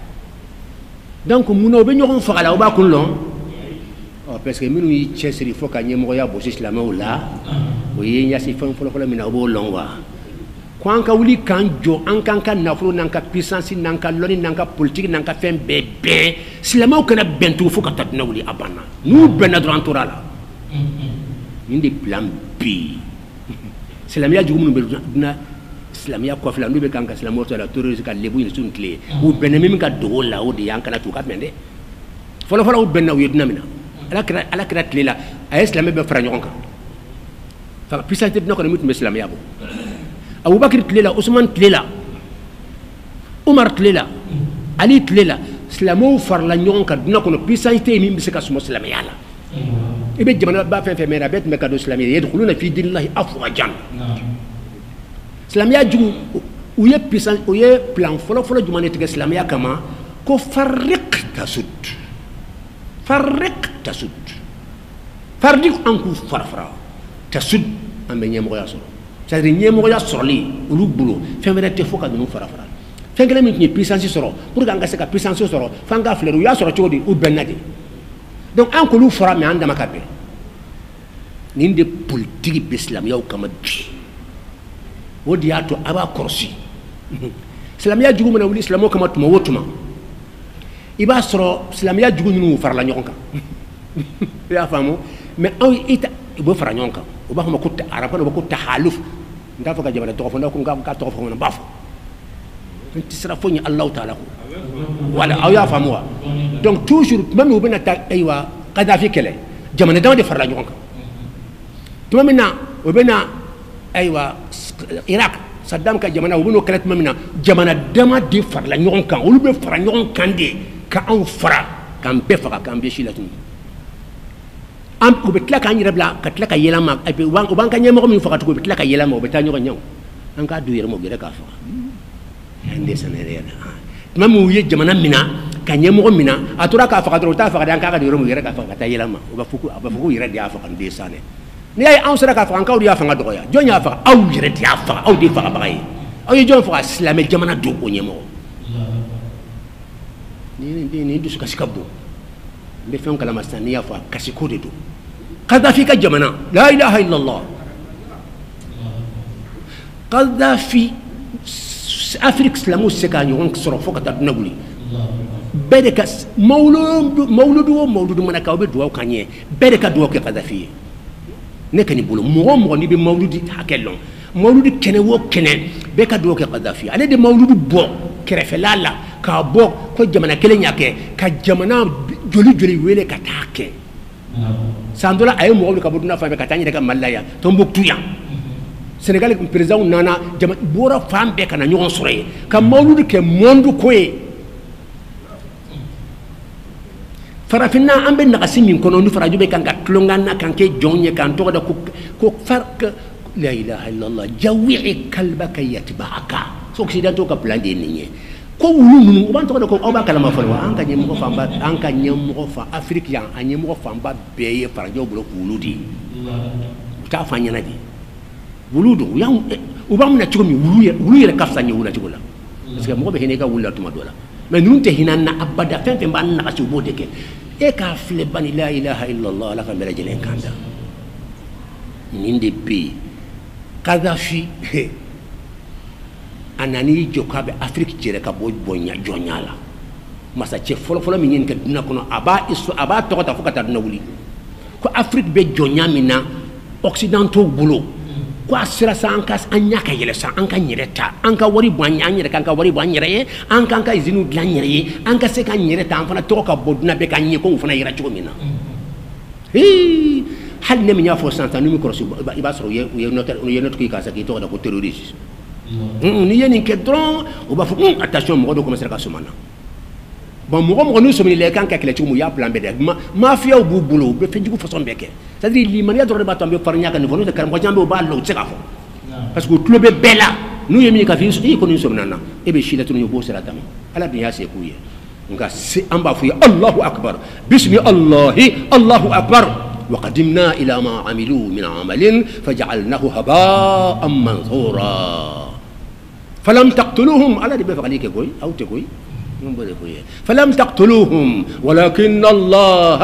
donc muno be nyon fagala o ba kun lo parce que minu yi chesri fo ka nyemo ya bo islamé la o yi nya si fon folo mina bo longwa quand ka wuli kan jo an kan ka nafro nan ka puissance nan ka loni nan ka politique nan ka fem bebe silamaw kana bentu fo ka tadna wuli abana nu benna dran torala indi plan B silamia jugu mun be na islamia ko fla ndube kan ka silamo to la terroriste ka lebu ni sun clé ou benna mi ka do la o di yankana to ka mende folo o benna wi dina mina ala kra clé la ay islamia be fra ñonka fa puissance dina ko ni mutu islamia bo Abu Bakr tlela Ousmane tlela Omar tlela Ali tlela islamo farla ñonka dina ko no puissance mi bi se ka sumo islam yalla ibe jamana ba fe mera bet me ka do islam yadkhuluna fi dinillahi afwajan islam ya jugu uye puissance uye plan folo jumane te islam ya kama ko farriq tasud farriq anku farfara tasud ambe ñem ko yaso c'est-à-dire ɲɛmɔgɔya sɔrɔli olu bolo fɛn wɛrɛ tɛ fo ka ninnu fara fara fɛn kelen min tun ye puissance sɔrɔ pour que an ka se ka puissance sɔrɔ f'an ka filɛ u y'a sɔrɔ cogo di u bɛnna de donc an k'olu fara mais an dama ka bɛn nin de politique bɛ silamɛyaw kama bi o de y'a to a b'a kɔlɔsi silamɛya jugu mana wuli silamɛw kama tuma o tuma i b'a sɔrɔ silamɛya jugu ninnu farala ɲɔgɔn kan i y'a faamu mais aw i bɛ fara ɲɔgɔn kan u b'a fɔ ma ko arabu b'a fɔ ko tahaluf n t'a fɔ ka jamana tɔgɔ fɔ n'a ko n ka tɔgɔ fɔ n b'a fɔ n tɛ sira foyi ɲɛ Alahu taala ko wala aw y'a faamu wa donc toujours tuma min u bɛna taa ayiwa Kadafi kɛlɛ jamanadenw de farala ɲɔgɔn kan tuma min na u bɛna ayiwa Iraq Saddam ka jamana u bɛn'o kɛlɛ tuma min na jamana dama de farala ɲɔgɔn kan olu bɛ fara ɲɔgɔn kan de ka anw fara k'an bɛɛ faga k'an bɛɛ si la tuguni u bɛ tila k'an yɛrɛ bila ka tila ka yɛlɛma u b'an ka ɲɛmɔgɔ min faga tugun u bɛ tila ka yɛlɛma u bɛ taa ɲɔgɔn ɲɛ o an k'a d'u yɛrɛ ma u yɛrɛ k'a faga yan de sɛnɛ yɛrɛ tuma min u ye jamana minɛ ka ɲɛmɔgɔ minɛ a tora k'a faga dɔrɔn u t'a faga de an k'a ka di yɔrɔ min u yɛrɛ k'a faga ka taa yɛlɛma u b'a fɔ k'u yɛrɛ de y'a faga n den sa dɛ n'i y'a ye anw sera k'a faga an k'aw de y'a fanga dɔgɔya jɔn y'a faga aw yɛrɛ de y'a faga aw de ye fagabaga ye aw ye jɔn faga silamɛ jamana don o ɲɛmɔgɔ nin dusukasi ka bon n bɛ fɛn kalama sisan n'i y'a fɔ a kasiko de don Kadafi ka jamana la ilaha illallah Kadafi Afrique silamɛw se k'a ɲɔgɔn sɔrɔ fo ka taa dunan wuli bɛɛ de ka mawuludu o mawuludu mana kɛ aw bɛ dugawu kan ɲɛ bɛɛ de ka dugawu kɛ Kadafi ye ne ka nin bolo mɔgɔ o mɔgɔ n'i bɛ mawuludi hakɛ lɔn mawuludi kɛnɛ o kɛnɛ bɛɛ ka dugawu kɛ Kadafi ale de mawuludu bɔ kɛrɛfɛla la k'a bɔ ko jamana kelen y'a kɛ ka jamana joli joli wele ka taa kɛ san dɔ la a ye mɔgɔw ka bɔ dunan fan bɛɛ ka taa n yɛrɛ ka Mali la yan Tombouctou yan Sénégal président nana bɔra fan bɛɛ ka na ɲɔgɔn sɔrɔ yen ka mawuludi kɛ monde ko ye farafinna an bɛ nagasi min kɔnɔ ni faraju bɛ kan ka tulonkan na kan kɛ jɔn ye k'an tɔgɔ da ko la ilaha illallah jawi'i kalbaka yatba'aka occidentaux ka plan de ye nin ye ko wulu ninnu u b'an tɔgɔ da ko aw b'a kalama fɔlɔ wa an ka ɲɛmɔgɔ fanba an ka ɲɛmɔgɔ fan Afrique yan a ɲɛmɔgɔ fanba bɛɛ ye farajɛw bolo wulu de ye u t'a fɔ an ɲɛna de wulu don u b'an minɛ cogo min wulu yɛrɛ ka fisa ɲɛ wula cogo la parce que mɔgɔ bɛ hinɛ i ka wulu la tuma dɔ la mais ninnu tɛ hinɛ an na abada fɛn fɛn b'an nagasi u b'o de kɛ e k'a filɛ bani la ilaha illallah ala ka bɛɛ lajɛlen kan da nin de bɛ yen Kadafi a nan'i jɔ k'a bɛ Afrique jɛrɛ ka bɔ jɔnya la masacɛ fɔlɔfɔlɔ min ye nin kɛ dunan kɔnɔ a b'a tɔgɔ ta fo ka taa dunan wuli ko Afrique bɛ jɔnya min na occidentaux bolo ko a sera sa an ɲa ka yɛlɛ sa an ka n yɛrɛ ta an ka wari bɔ an yɛrɛ k'an ka wari bɔ an yɛrɛ ye an k'an ka usines dilan an yɛrɛ ye an ka se k'an yɛrɛ ta an fana tɔgɔ ka bɔ dunan bɛɛ k'an ɲɛ ko u fana yira cogo min na hali ne min y'a fɔ sisan n'u kɔlɔsi i b'a sɔrɔ u ye note k'i k'a sa k'i tɔgɔ da ko terroriste n'i ye nin kɛ dɔrɔn u b'a fɔ attention mɔgɔ dɔ commencera ka sɔmi an na bon mɔgɔ n'u sɔmina i kan ka kɛlɛ cogo min u y'a plan bɛɛ dɛ mafiyaw b'u bolo u bɛ fɛnjugu fasɔn bɛɛ kɛ c'est à dire limaniya dɔrɔn de b'a to an bɛ farinya kan nin fɔ n'o tɛ karamɔgɔ caman bɛ yen u b'a la u tɛ se k'a fɔ parce que u tulo bɛ bɛɛ la n'u ye min k'a fɔ i kɔni sɔmina an na e bɛ si la tuguni u b'o sira dama ala dun y'a se k'u ye nka an b'a fɔ ye Allahu akbar bismi Allahi Allahu akbar وقدمنا إلى ما عملوا من عمل فجعلناه هباء منثورا فلم تقتلوهم على دي بفعليك كوي أو تكوي فلم تقتلوهم ولكن الله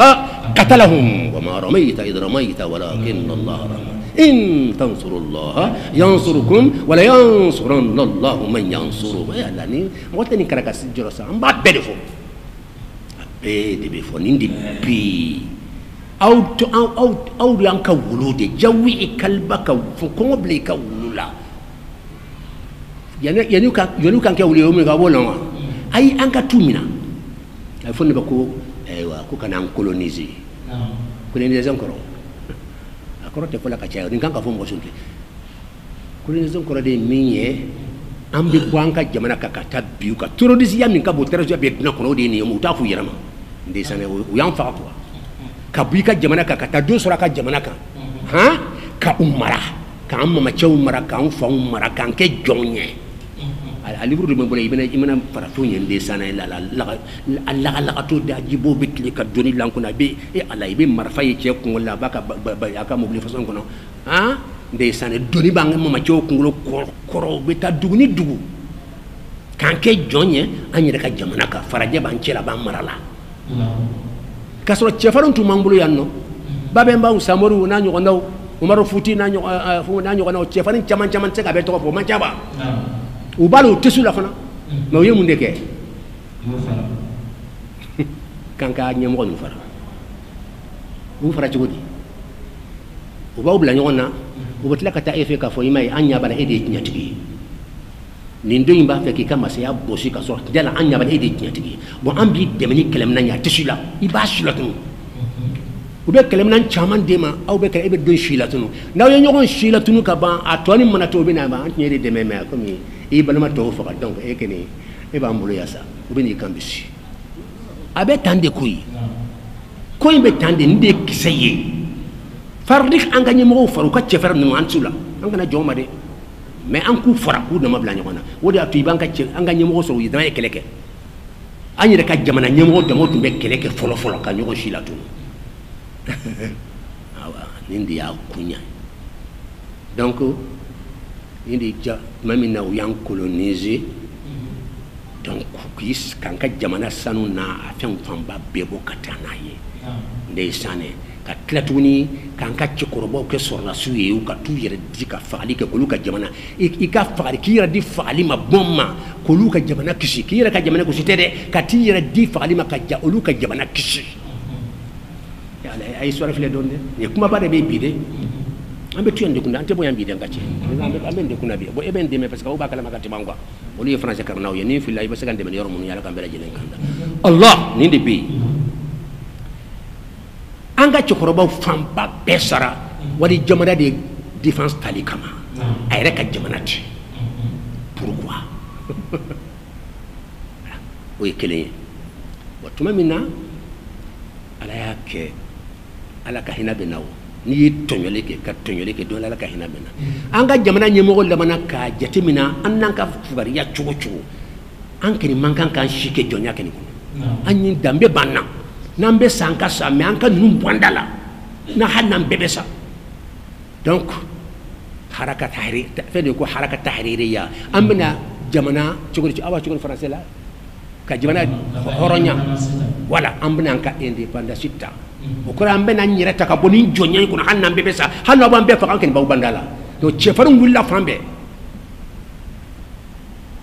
قتلهم وما رميت إذ رميت ولكن الله رمى إن تنصروا الله ينصركم ولا ينصرن الله من ينصره يعني موتني كركاس جرسا أم بعد بدفو بدفو نندي بي أو yang ka wulu de jawi kalba ka ko bli ka wulu la yanu kan ka wulu mi ga wona wa ay an ka tumina ay fonne ba ko aywa ko kana coloniser coloniser encore akoro te fola ka cha ni kan ka fo mo sunti coloniser encore de minye ambe bwanka jamana ka kata biu ka terroriste ya min ka bo terroriste be na ko de ni mu ta fu yirama ndesane u yan fa ko ka b'i ka jamana kan ka taa don sɔrɔ a ka jamana kan ka u mara k'an mamacɛw mara k'an faw mara k'an kɛ jɔnw ye a livre de bɛ n bolo i bɛna farafinw ye n den sanna ye a lagalagatɔ da jibo bɛ tile ka dɔnni la n kunna a bɛ ala i bɛ marifa ye cɛ kunkolo la a b'a ka mobili façon kɔnɔ ndeysaan doni baa nga mama cɛw kunkolo kɔrɔ u bɛ taa dugu ni dugu k'an kɛ jɔn ye an yɛrɛ ka jamana kan farajɛ b'an cɛla b'an mara la k'a sɔrɔ cɛfarinw tun b'an bolo yan nɔ Babembaw Samoriw n'a ɲɔgɔnnaw Umaru Futi n'a ɲɔgɔnnaw cɛfarin caman tɛ se ka bɛɛ tɔgɔ fɔ o man ca ba u b'a la u tɛ s'u la fana mais u ye mun de kɛ k'an ka ɲɛmɔgɔ ninnu fara u fara cogo di u b'aw bila ɲɔgɔn na u bɛ tila ka taa e fɛ k'a fɔ i ma ye an ɲɛ b'a la e de ye tiɲɛtigi ye nin don in b'a fɛ k'i ka masaya bosi ka sɔrɔ yala an ɲɛ b'a la e de ye tiɲɛtigi ye bon an b'i dɛmɛ ni kɛlɛminan ye a tɛ s'u la i b'a si la tunu u bɛ kɛlɛminan caman d'e ma aw bɛ kɛlɛ e bɛ don si la tunu n'aw ye ɲɔgɔn si la tunu ka ban a tɔ ni mana to u bɛ na an tun ye de dɛmɛ mais comme i y'i balima tɔw faga donc e kɔni e b'an bolo yan sa u bɛ n'i kan bisi a bɛ tan de koyi ko in bɛ tan de nin de ye kisɛ ye fardik an ka ɲɛmɔgɔw fara u ka cɛfarin ninnu an t'u la an kana jɔn ma dɛ mais an k'u fara k'u dama bila ɲɔgɔn na o de y'a to i b'an ka ɲɛmɔgɔ sɔrɔ u ye dama ye kɛlɛ kɛ an yɛrɛ ka jamana ɲɛmɔgɔ dama tun bɛ kɛlɛ kɛ fɔlɔ ka ɲɔgɔn si la tunu awa nin de y'a kunya donc nin de ja tuma min na u y'an coloniser donc k'an ka jamana sanu n'a a fɛn fanba bɛɛ bɔ ka taa n'a ye ndeysaan ka tila tuguni k'an ka cɛkɔrɔbaw kɛ sɔrɔlasiw ye u ka t'u yɛrɛ di ka fagali kɛ k'olu ka jamana i ka fagali k'i yɛrɛ di fagali ma bɔn ma k'olu ka jamana kisi k'i yɛrɛ ka jamana kisi tɛ dɛ ka t'i yɛrɛ di fagali ma ka olu ka jamana kisi a ye histoire filɛ dɔn dɛ nin kumaba de bɛ bi dɛ an bɛ to yan dekun na an tɛ bɔ yan bi dɛ n ka cɛ an bɛ dekun na bi bon e bɛ n dɛmɛ parce que aw b'a kalama ka tɛmɛ an kan olu ye français kalannaw ye ni n filila i bɛ se ka n dɛmɛ ni yɔrɔ minnu ye Ala k'an bɛɛ lajɛlen kan da Allah nin de bɛ yen an ka cɛkɔrɔbaw fanba bɛɛ sara wali jamana de défense tali kama a yɛrɛ ka jamana ci pourquoi o ye kelen ye bon tuma min na Ala y'a kɛ Ala ka hinɛ bɛ na o n'i ye tɔɲɔli kɛ ka tɔɲɔli kɛ don Ala ka hinɛ bɛ na an ka jamana ɲɛmɔgɔ lamana k'a jateminɛ an n'an ka fugariya cogo cogo an kɔni man kan k'an si kɛ jɔnya kɔni kɔnɔ an ye danbe b'an na n'an bɛ sa an ka sa mais an ka ninnu bɔ an da la n'a hali n'an bɛɛ bɛ sa donc haraka tahrir fɛn de ko haraka tahririya an bɛna jamana cogo di aw b'a cogo di français la ka jamana hɔrɔnya voilà an bɛna an ka indépendance ta o kɔrɔ an bɛna n yɛrɛ ta ka bɔ ni jɔnya in kɔnɔ hali n'an bɛɛ bɛ sa hali n'aw b'an bɛɛ faga an kɔni b'aw ban da la donc cɛfarinw wulila fan bɛɛ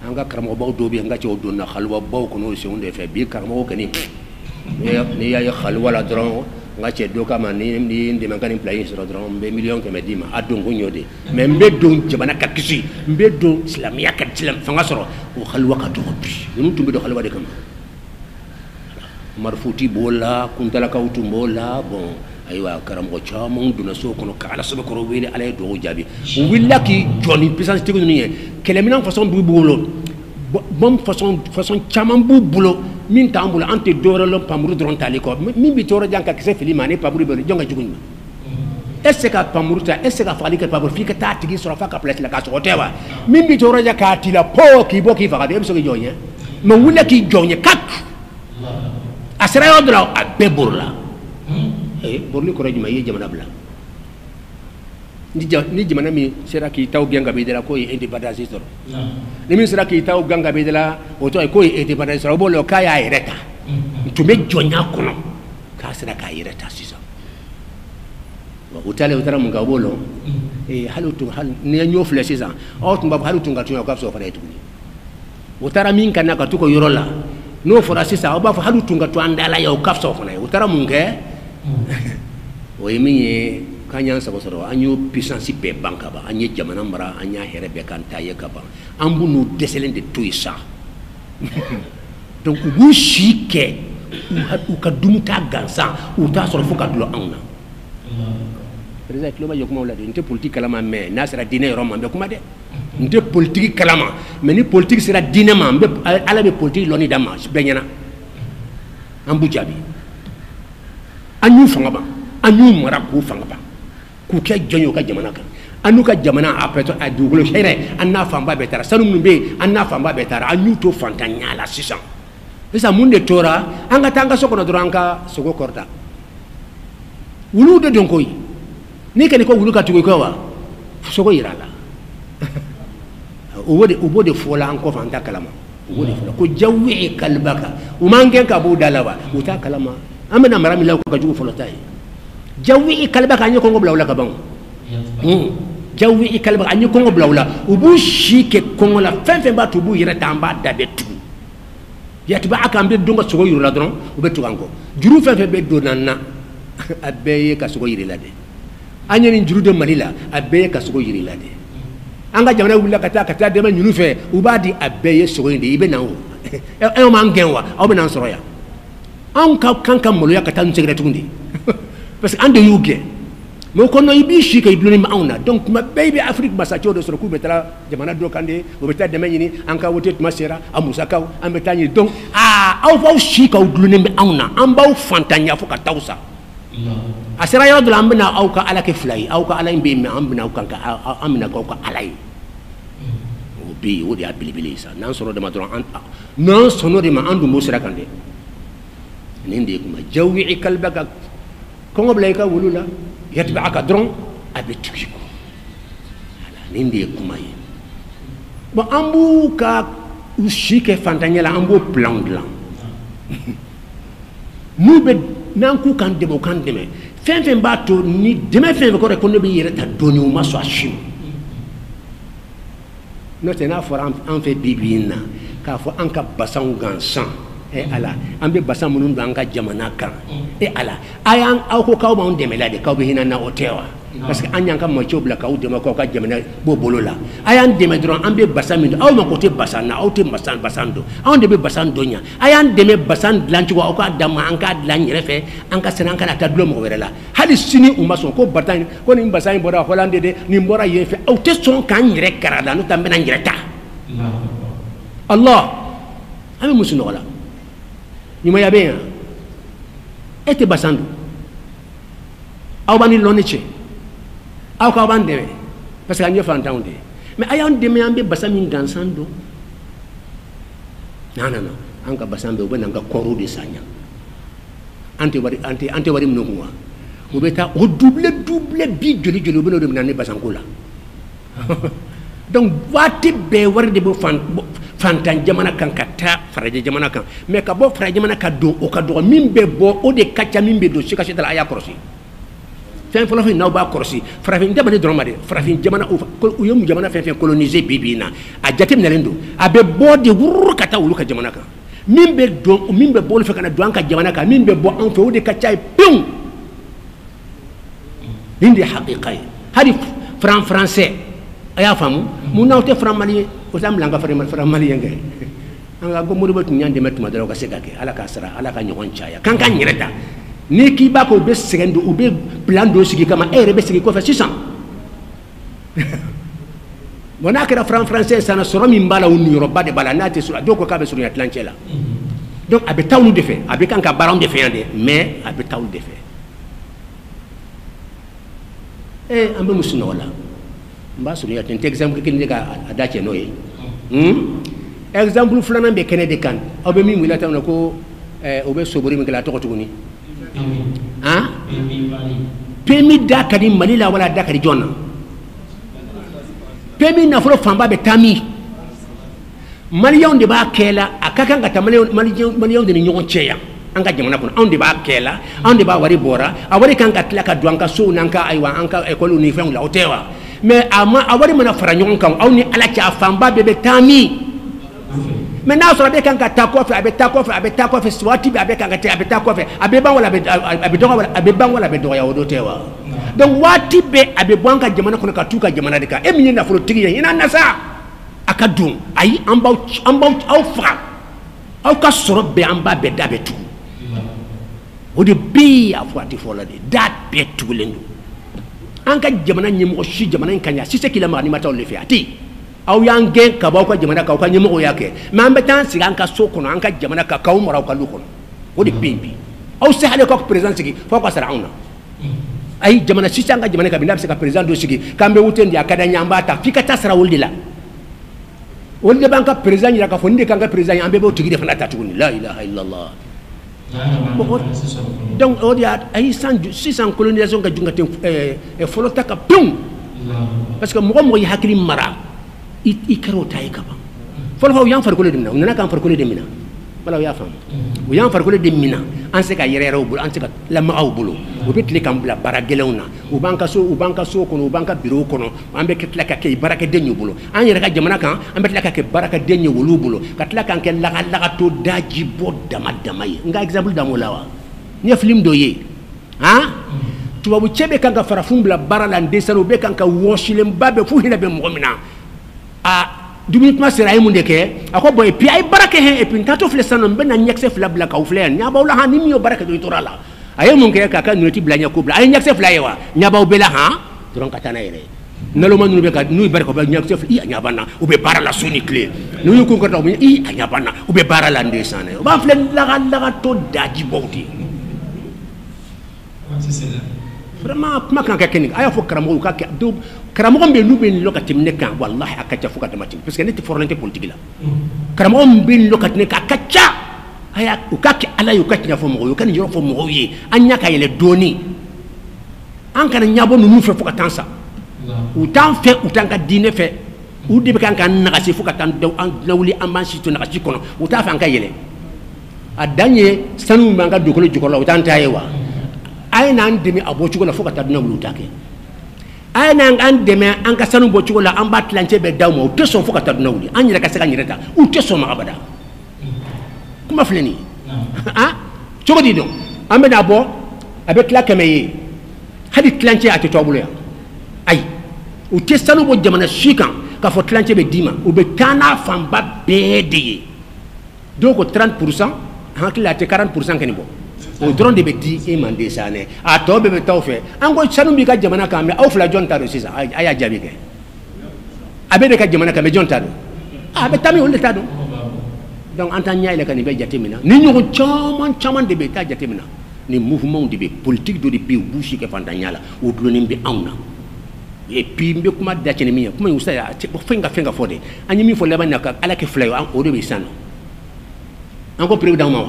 an ka karamɔgɔbaw dɔw bɛ yen n ka cɛw donna haliwabaw kɔnɔ o senw de fɛ bi karamɔgɔ kɔni n'i y'a ye haliwa la dɔrɔn n ka cɛ dɔ kama ni n dɛmɛ ka nin fila in sɔrɔ dɔrɔn n bɛ miliyɔn 100 d'i ma a don ko n y'o de mais n bɛ don jamana ka kisi n bɛ don silamɛya ka fanga sɔrɔ o haliwa ka dɔgɔ bi ninnu tun bɛ don haliwa de kama Umaru Futi b'o la kuntalakaw tun b'o la bon ayiwa karamɔgɔ caman donna so kɔnɔ ka Ala sɛbɛkɔrɔ wele Ala ye dugawu jaabi u wulila k'i jɔ ni puissance tigi ninnu ye kɛlɛminɛn façon b'u bolo bon façon caman b'u bolo min t'an bolo an tɛ dɔwɛrɛ lɔn pamuru dɔrɔn tali kɔ min bɛ tɔɔrɔ jan ka kisɛ fili ma ani pamuru bɛ jɔn ka jugu nin ma est ce que ka pamuru ta est ce que ka fagali kɛ pamuru f'i ka taa tigi sɔrɔ f'a ka place la k'a sɔgɔ tɛ wa min bɛ tɔɔrɔ jan k'a t'i la po k'i bɔ k'i faga de e bɛ se k'i jɔ ɲɛ mais wulila k'i jɔ ɲɛ kak a sera yɔrɔ dɔ la a bɛɛ borila borili kɔrɔ jumɛn i ye jamana bila ni jamana min sera k'i taw gɛn ka b'i da la k'o ye indépendance sɔrɔ ni min sera k'i taw gɛn ka b'i da la o tɔgɔ ye k'o ye indépendance sɔrɔ o b'o la k'a y'a yɛrɛ ta tun bɛ jɔnya kɔnɔ k'a sera k'a yɛrɛ ta sisan o taalen o taara mun kɛ o b'o lɔn hali ni n y'o filɛ sisan aw tun b'a fɔ hali tun ka tun o ka fisa o fana ye tuguni o taara min ka na ka to o yɔrɔ la n'o fɔra sisan aw b'a fɔ hali tun ka to an da la ye o ka fisa o fana ye o taara mun kɛ o ye min ye k'an y'an sago sɔrɔ an y'o puissance bɛɛ ban ka ban an ye jamana mara an y'a hɛrɛ bɛɛ k'an ta ye ka ban an b'u n'u dɛsɛlen de to yen sa donc u b'u si kɛ u ka dun ta gansan u t'a sɔrɔ fo ka dulon anw na président tulo b'a ye kumaw la de n tɛ politique kalama mais n'a sera diinɛ yɔrɔ ma n bɛ kuma dɛ n tɛ politique kalama mais ni politique sera diinɛ ma n bɛ Ala bɛ politique lɔnni d'a ma bɛɛ ɲɛna an b'u jaabi an y'u fanga ban an y'u mara k'u fanga ban k'u kɛ jɔn ye u ka jamana kan an n'u ka jamana a dugukolo hɛrɛ an n'a fanba bɛɛ taara sanu minnu bɛ yen an n'a fanba bɛɛ taara an y'u to fantanya la sisan sisan mun de tora an ka taa an ka so kɔnɔ dɔrɔn an ka sogo kɔrɔta wuluw de don koyi ni kɛlen ko wulu ka tugu i kɔ wa sogo yira la o de fola an ko fanta kalama o de fola ko jawwi kalbaka o mangen ka bu dalawa o ta kalama amana marami law ko jugo fola tay jawwi kalbaka anyi ko ngobla wala ka bang jawwi kalbaka anyi ko ngobla wala o bu shike ko ngola fenfe ba to bu yira tamba dabetu yatiba akambe donga sogo yira la don o betu kanko juru fenfe be do nanna abeye ka sogo yira la de anyani juru de malila abeye ka sogo yira la de anga jamana wula kata de ma nyunu fe ubadi abeye sogo inde ibe nawo e ma ngenwa aw be nan soro ya an ka kanka molo ya kata nsegre tundi parce que ande yuge mo kono ibi shi kay duloni ma awna donc ma baby afrique masacho do soro ku betala jamana do kande o beta de menyini an ka wote ma sera amusa kaw an betani donc aw faw shi kaw duloni ma awna an baw fantanya fo ka tawsa asira yo do lambina aw ka ala ke flay aw ka ala mbi mi ambina aw kanka amina ko alay o bi o di abilibili sa nan soro de ma do non sono de ma andu mo sira kande nindi kuma jawi kalbaka ko ngoblay ka wulula yatba'aka dron abituko ala nindi kuma yi bo ambu ka ushike fantanya la ambu plan nube nanku kan deme fenfen bato ni deme fenfen ko rekonde bi yere ta doni o maso ashim no tena for an fe bibina ka fo an ka basan gansan e ala an be basan munun do an ka jamana kan e ala ayan aw ko kaw ma on deme la de kaw be hinana o tewa parce que an yanka mo chobla kaw de ma ko ka jamana bo bolola ayan deme dron an be basan min aw ma ko te basan na aw te basan do an de be basan do nya ayan deme basan lanci ko ka dama an ka lan refe an ka senan kana ta dlo mo werela hali sini umma son ko batan ko ni basan bora holande de ni mbora yefe aw te son kan yere karada no tambe nan yere ta Allah ami musuno wala ni mo yabe ete basan do aw bani loniche aw ka ban deme parce que anyo fantaunde mais ayan deme ambe basamin dansando non anka basambe o benanga koro de sanya ante wari mnongwa o beta o double bi joli o beno de nanne basankola donc wati be wari de bo fantan jamana kan kata faraje jamana kan mais ka bo faraje jamana ka do o ka do mimbe bo o de kacha mimbe do shika shitala aya korosi fen folo fi naw ba korosi farafin jamana do made farafin jamana o yum jamana fen coloniser bibina a jatem nelendo abe bo de wurru kata wulu ka jamana kan mimbe bo fe kana do an ka jamana kan mimbe bo an fe o de kacha pum lindi haqiqai hadi français aya famu mu nawte fran mali o sam langa fran mali ngay anga go modi batu nyande metuma dara ko segake ala ka sara ala ka nyon chaya kan kan nyireta ni ki ba ko be segendo o be plan do sigi kama ere be sigi ko fa 600 bona kera français sana soro mi mbala woni yoruba de bala nati sura do ko ka be suru atlantiela donc abe tawlu de fe abe kan ka baron de fe ande mais abe tawlu de fe ambe musino wala mba suru ya ten exemple ke ni ga adache noye exemple fulana be kene de kan obe mi wila tawna ko obe sobori mi kala to ko tuguni pemi dakari malila wala dakari jonna pemi na furo famba be tami maliyon de ba kela akaka ngata maliyon de nyon cheya anga jamana kun on de ba kela on de ba wari bora awari kan katla ka duanka so nanka aywa anka ekolu ni fen la otewa mais ama awari mana fara nyon kan awni ala cha famba be tami maintenant so be kan ka takofe abe takofe swati be abe kan ka abe takofe abe ban wala be do ya wodo tewa donc wati be abe banka jamana kono ka tuka jamana de ka e minna folo tigi ina nasa akadum ayi ambau au fa au ka soro be amba be dabe tu o de bi afwati fola de dat be tu lendo anka jamana nyimo shi jamana kanya sise kila mani mata le fi ati aw yange ka ba ko jamana ka ko nyimo yake mambe tan sigan ka sokono anka jamana ka ka umra ka lukono o de bibi aw se hale ko president sigi fo ko sarauna ay jamana sise anga jamana ka binabse ka president do sigi kambe wutendi akada nyamba ta fika tasara woldila wolde banka president ya ka fonde kanga president ambe bo tigi de fana tatuguni la ilaha illallah donc on dit ay 600 colonisation ka junga tem folota ka pum parce que mo hakili mara i karo tay kaba folo yan farkole demina nana kan farkole demina wala ya fam o yan farkole demina an se ka yere bulu an se ka lama aw bulu o be tile kan bla baragelewna o banka so kono o banka biro kono an be ketla ka ke baraka denyu bulu an yere ka jamana kan an be tla ka ke baraka denyu wulu bulu ka tla kan ke laga to daji bo dama yi nga exemple da mo lawa ni film do ye ha tubabu chebe kan ka farafum bla barala ndesalo be kan ka woshilem babe fu hina be mo mina a dumi kuma sera ay munde ke ako boy pi ay baraka he e pin tato fle sanon ben na nyakse fla bla ka ufle nya bawla ha ni miyo baraka do itorala ay mun ke ka nuti bla nya ko bla ay nyakse fla yewa nya baw bela ha doron ka tana yere nalo man nu be ka nu baraka ba nyakse fla nya bana u be barala soni clé nu ko ko taw i nya bana u be barala ndesane ba fle laga to daji bawti vraiment kuma kan ka kening aya fo karamo ka do karamo be lu be lokati ne kan wallahi akacha fuka tamati parce que ne te fornante politique la karamo be lokati ne ka akacha aya ka ke ala yu ka nya fo mo yu kan yoro fo mo yi anya ka yele doni an kan nya bo nu fe fuka tansa u tan fe u tan ka dine fe u de be kan kan na kasi fuka tan do an lawli amban si to na kasi kono u ta fa an ka yele adanye sanu manga dukolo jukolo u tan tayewa ay nan demi abochugo la foka taduna bulutake ay nan an demi an ka sanu bochugo la an bat lance be dawmo o teso foka taduna wuli an yira ka saka nyireta o teso ma abada kuma fleni ha chogo di don ambe na bo avec la kemeye hadi lance ati tobulo ya ay o tesanu bo jamana shikan ka fo lance be dima o be kana famba bede donc 30% hakila te 40% kanibo o drone de beti e mande sane a to be tawfe an go sanu bi ka jamana ka me aw fla jonta do sisa aya jabi ke abe be ka jamana ka me jonta do a be tami on de tado donc antanya ile kan be jatemina ni nyugo chaman de be ta jatemina ni mouvement de be politique do de be bouchi ke fantanyala o do ni be awna et puis mbe kuma da chene mi kuma yusa ya fenga fode anyi mi fo leba na ka ala ke flayo an o do be sano an ko président ma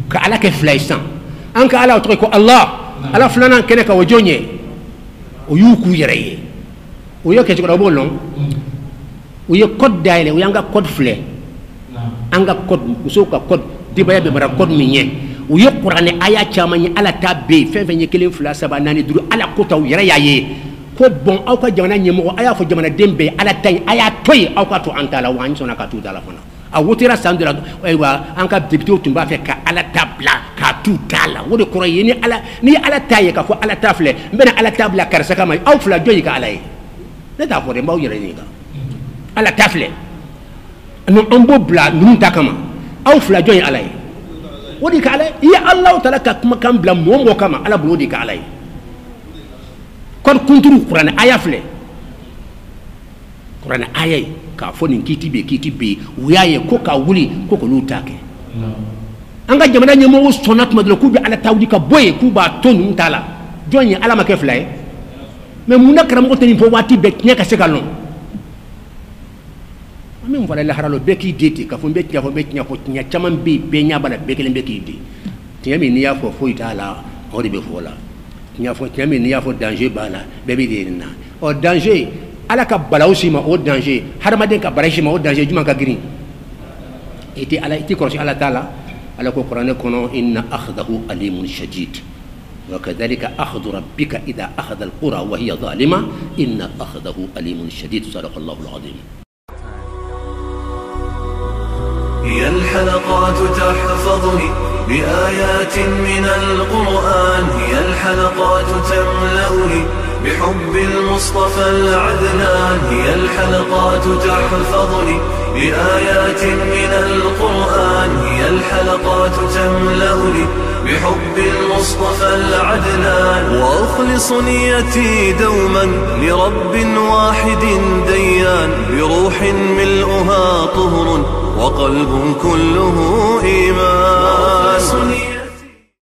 ka ala ke flayo san anka ala to ko Allah ala fulana kene ka wajonye o yuku yereye o yoke ci ko bolon o ye code daile o yanga code flé anga code so ka code dibaya be mara code minye o ye qur'ani aya chamani ala tabbe fenfenye kelen fula saba nani duru ala ko taw yere yaye ko bon aw ka jamana nyemo aya fo jamana dembe ala tay aya toy aw ka to antala wan sona ka to dala fona a wotira sandra aywa anka député tumba fe ka ala tabla ka tu dala wode ko yeni ala ni ala taye ka fo ala tafle mbena ala tabla karsa kama aw fla joyi ka ala ne ta fo de mbaw yere ni ka ala tafle no ambo bla num takama aw fla joyi ala wodi ka ala ya allah taala ka kuma kam bla momo kama ala bodi ka ala kon kunturu qur'an aya fle qur'an aya ka foni kiti be uyaye ko ka wuli ko ko lutake anga jamana nyemo wo sonat madlo ku bi ala tawdi ka boye ku ba tonu tala jonni ala ma ke flay mais muna karam ko tani fo wati be nyaka se kalon amen wala la haralo be ki dete ka fo be nya fo nya chaman be nya bala be kelen be ki de tiami ni ya fo itala o de be fo la nya fo tiami ni ya fo danger bala be be de na o danger ala ka balawsi ma o danger haramaden ka barashi ma o danger juma ka girin ite ala ite ko ala taala ala ko qur'an kono inna akhdahu alimun shadid wa kadhalika akhdhu rabbika idha akhadha alqura wa hiya zalima inna akhdahu alimun shadid sadaqallahu alazim هي الحلقات تحفظني بآيات من القرآن هي الحلقات تملأني بحب المصطفى العدنان هي الحلقات تحفظني بآيات من القرآن هي الحلقات تملأني بحب المصطفى العدنان وأخلص نيتي دوما لرب واحد ديان بروح ملؤها طهر وقلب كله إيمان